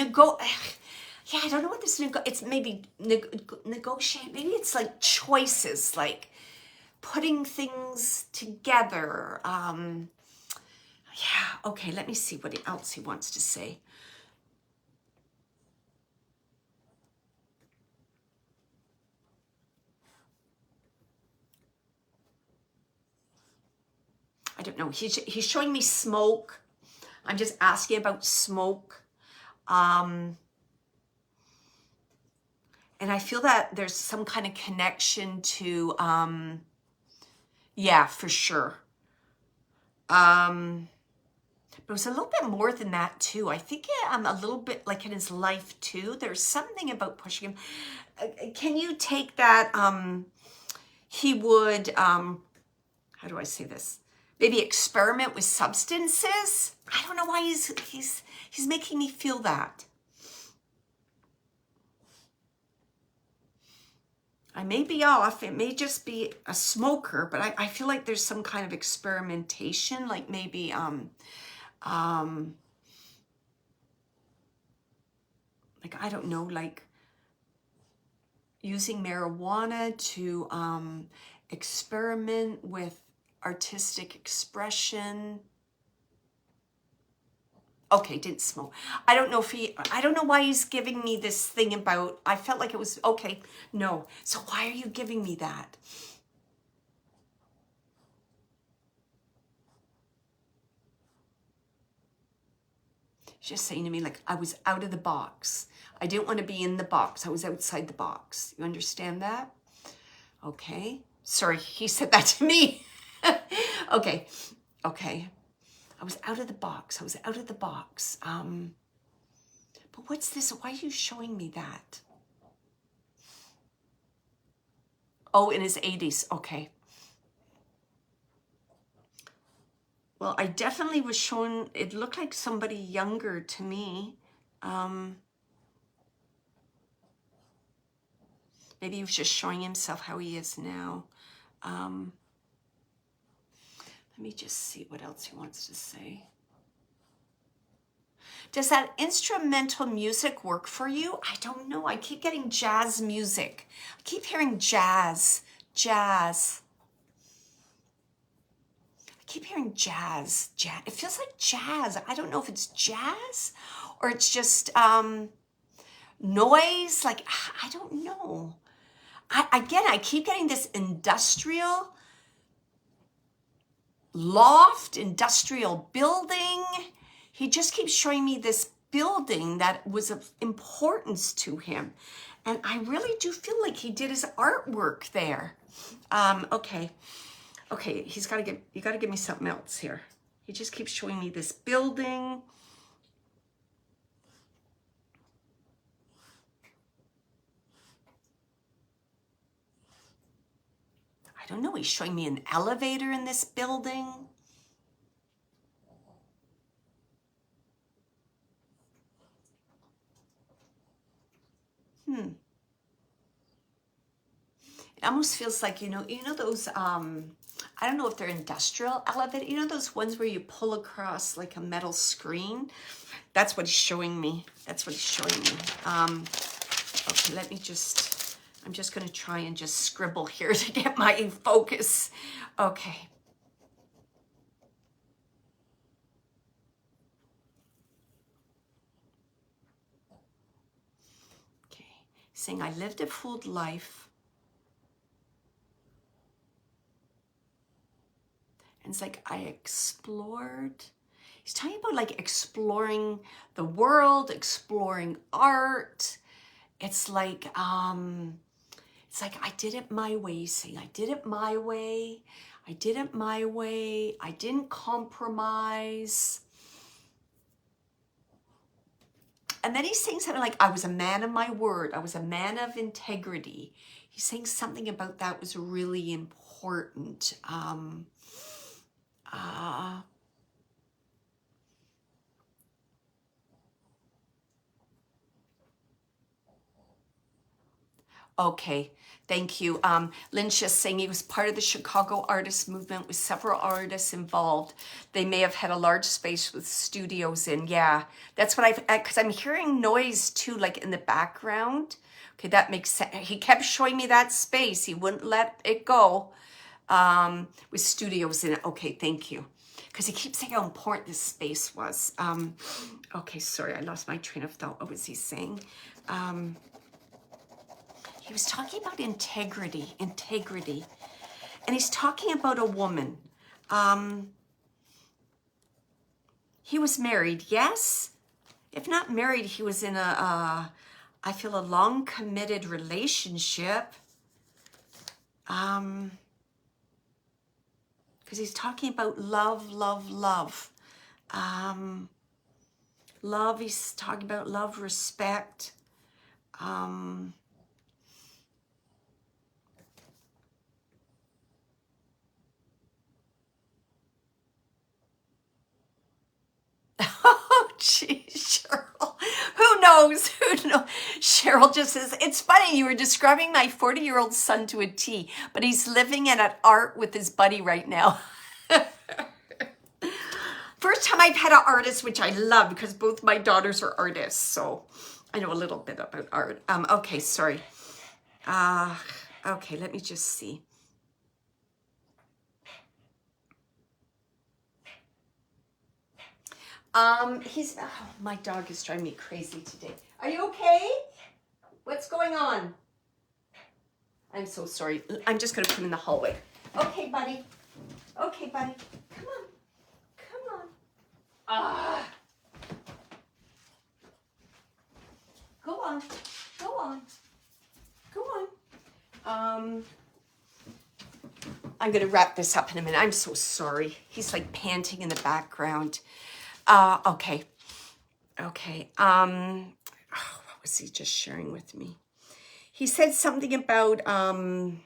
yeah, I don't know what this it's maybe negotiate. Maybe it's like choices, like putting things together. Yeah, okay, let me see what else he wants to say. I don't know. He's showing me smoke. I'm just asking about smoke. And I feel that there's some kind of connection to, yeah, for sure. But it was a little bit more than that too. I think a little bit like in his life too. There's something about pushing him. Can you take that? He would, how do I say this? Maybe experiment with substances. I don't know why he's making me feel that. I may be off. It may just be a smoker, but I feel like there's some kind of experimentation, like maybe like I don't know, like using marijuana to experiment with artistic expression. Okay, didn't smoke. I don't know why he's giving me this thing about, I felt like it was, okay, no. So why are you giving me that? He's just saying to me, like, I was out of the box. I didn't want to be in the box. I was outside the box. You understand that? Okay. Sorry, he said that to me. Okay. I was out of the box. But what's this? Why are you showing me that? Oh, in his 80s. Okay. Well, I definitely was shown, it looked like somebody younger to me. Maybe he was just showing himself how he is now. Let me just see what else he wants to say. Does that instrumental music work for you? I don't know. I keep getting jazz music. I keep hearing jazz. I keep hearing jazz. It feels like jazz. I don't know if it's jazz or it's just noise. Like, I don't know. I keep getting this industrial loft, industrial building. He just keeps showing me this building that was of importance to him. And I really do feel like he did his artwork there. Okay, you gotta give me something else here. He just keeps showing me this building. I don't know, he's showing me an elevator in this building. It almost feels like, you know those, I don't know if they're industrial elevator, you know those ones where you pull across like a metal screen? That's what he's showing me. Okay, I'm just gonna try and just scribble here to get my focus. Okay. Saying, I lived a full life. And it's like, I explored. He's talking about like exploring the world, exploring art. It's like I did it my way. He's saying, I did it my way. I didn't compromise. And then he's saying something like, I was a man of my word. I was a man of integrity. He's saying something about that was really important. Okay, thank you. Lynn's just saying he was part of the Chicago artist movement with several artists involved. They may have had a large space with studios in. Yeah, that's what because I'm hearing noise too, like in the background. Okay, that makes sense. He kept showing me that space. He wouldn't let it go with studios in it. Okay, thank you. Because he keeps saying how important this space was. Okay, sorry, I lost my train of thought. What was he saying? He was talking about integrity. And he's talking about a woman. He was married, yes? If not married, he was in I feel a long committed relationship. Because he's talking about love. Love, he's talking about love, respect. Oh, geez, Cheryl. Who knows? Cheryl just says, it's funny, you were describing my 40-year-old son to a T, but he's living at art with his buddy right now. First time I've had an artist, which I love because both my daughters are artists, so I know a little bit about art. Okay, sorry. Okay, let me just see. My dog is driving me crazy today. Are you okay? What's going on? I'm so sorry. I'm just gonna put him in the hallway. Okay, buddy. Come on. Go on. I'm gonna wrap this up in a minute. I'm so sorry. He's like panting in the background. Okay. What was he just sharing with me? He said something about an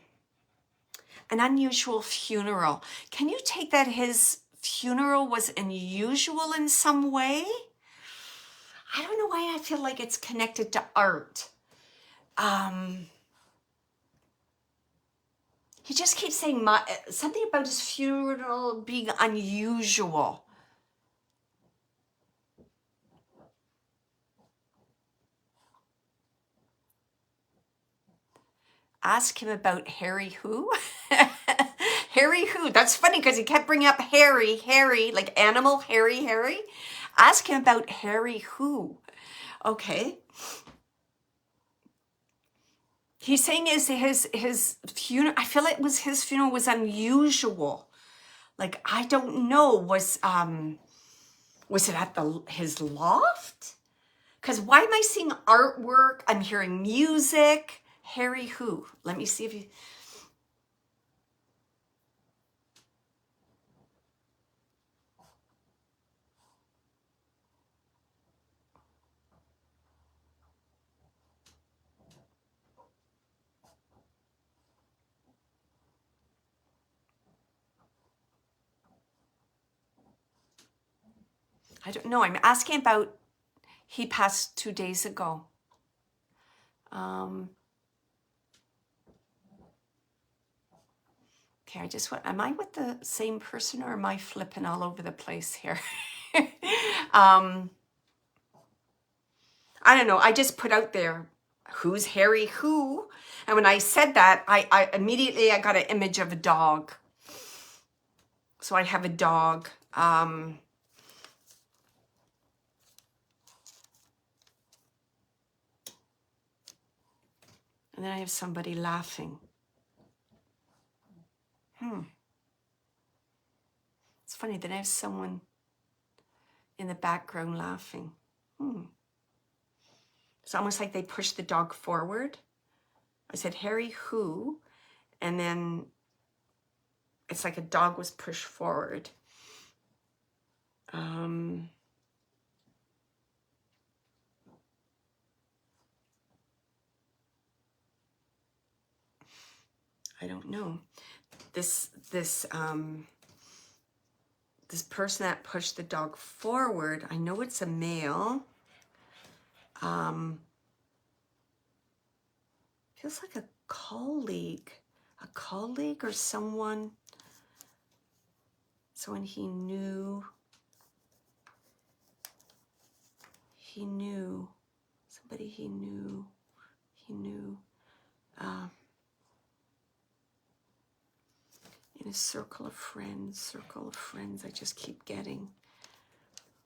unusual funeral. Can you take that his funeral was unusual in some way. I don't know why I feel like it's connected to art. He just keeps saying something about his funeral being unusual. Ask him about Harry who? Harry who? That's funny because he kept bringing up Harry, like animal, Harry. Ask him about Harry who? Okay. He's saying his funeral, I feel like his funeral was unusual. Like, I don't know, was it at his loft? Because why am I seeing artwork? I'm hearing music. Harry who? Let me see if you... I don't know. I'm asking about, he passed 2 days ago. Okay, I just want, am I with the same person or am I flipping all over the place here? I don't know. I just put out there, who's Harry who? And when I said that, I immediately got an image of a dog. So I have a dog. And then I have somebody laughing. It's funny, then I have someone in the background laughing. It's almost like they pushed the dog forward. I said, Harry who? And then it's like a dog was pushed forward. I don't know. This person that pushed the dog forward, I know it's a male. Feels like a colleague or someone he knew. Somebody he knew. In a circle of friends, I just keep getting.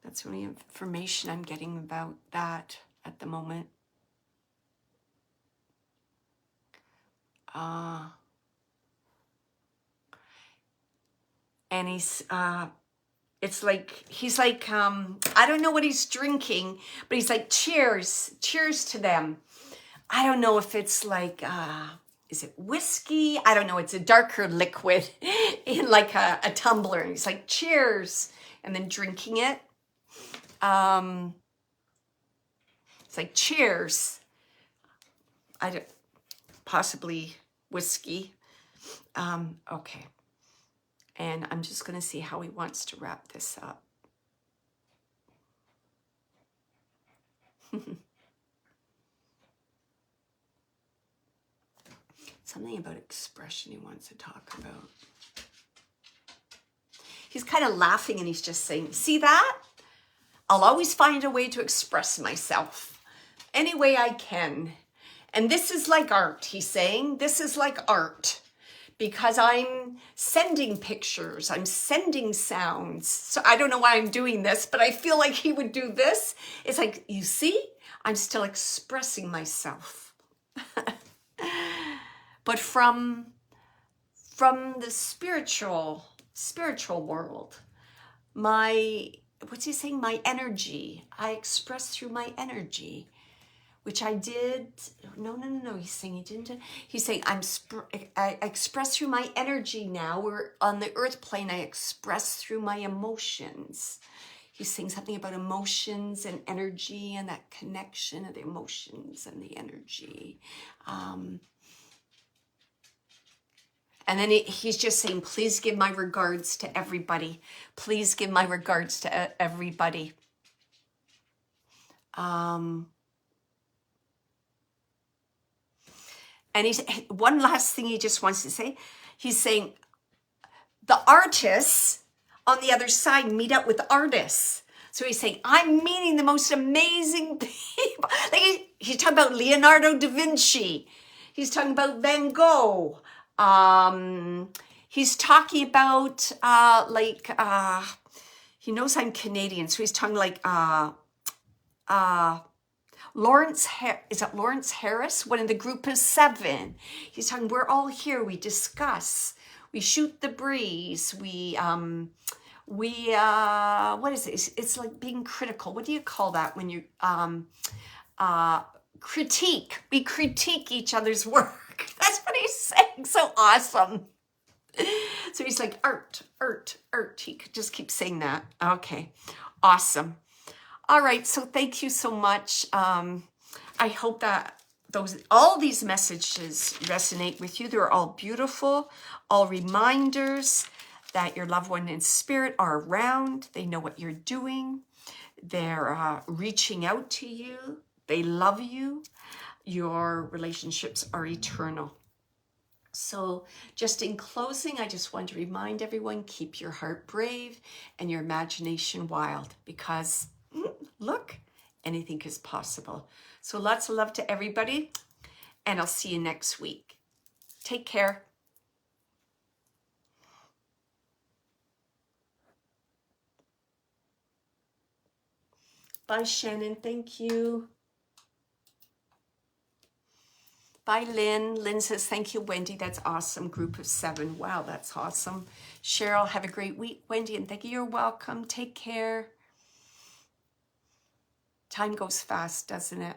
That's the only information I'm getting about that at the moment. And he's like, I don't know what he's drinking, but he's like, cheers to them. I don't know if it's like, is it whiskey? I don't know. It's a darker liquid in like a tumbler. And he's like, cheers, and then drinking it. It's like, cheers. Possibly whiskey. Okay. And I'm just going to see how he wants to wrap this up. Something about expression he wants to talk about. He's kind of laughing and he's just saying, see that? I'll always find a way to express myself any way I can. And this is like art, he's saying. This is like art. Because I'm sending pictures, I'm sending sounds. So I don't know why I'm doing this, but I feel like he would do this. It's like, you see, I'm still expressing myself. But from the spiritual world, what's he saying? My energy. I express through my energy. Which I did, no, he's saying he didn't. He's saying, I express through my energy now. We're on the earth plane, I express through my emotions. He's saying something about emotions and energy and that connection of the emotions and the energy. And then he's just saying, please give my regards to everybody. Please give my regards to everybody. And he's one last thing he just wants to say. He's saying the artists on the other side meet up with artists. So he's saying, I'm meeting the most amazing people. Like he's talking about Leonardo da Vinci. He's talking about Van Gogh. He's talking about he knows I'm Canadian, so he's talking like Lawrence Harris, one in the group of 7. He's talking, we're all here, we discuss, we shoot the breeze, we what is it? It's like being critical. What do you call that when you critique? We critique each other's work. That's what he's saying. So awesome. So he's like, art. He could just keep saying that. Okay, awesome. All right, so thank you so much. I hope that all these messages resonate with you. They're all beautiful, all reminders that your loved one in spirit are around. They know what you're doing. They're reaching out to you. They love you. Your relationships are eternal. So just in closing, I just want to remind everyone, keep your heart brave and your imagination wild, because look, anything is possible. So lots of love to everybody, and I'll see you next week. Take care. Bye, Shannon. Thank you. Bye, Lynn. Lynn says, thank you, Wendy. That's awesome. Group of 7. Wow, that's awesome. Cheryl, have a great week. Wendy, and thank you. You're welcome. Take care. Time goes fast, doesn't it?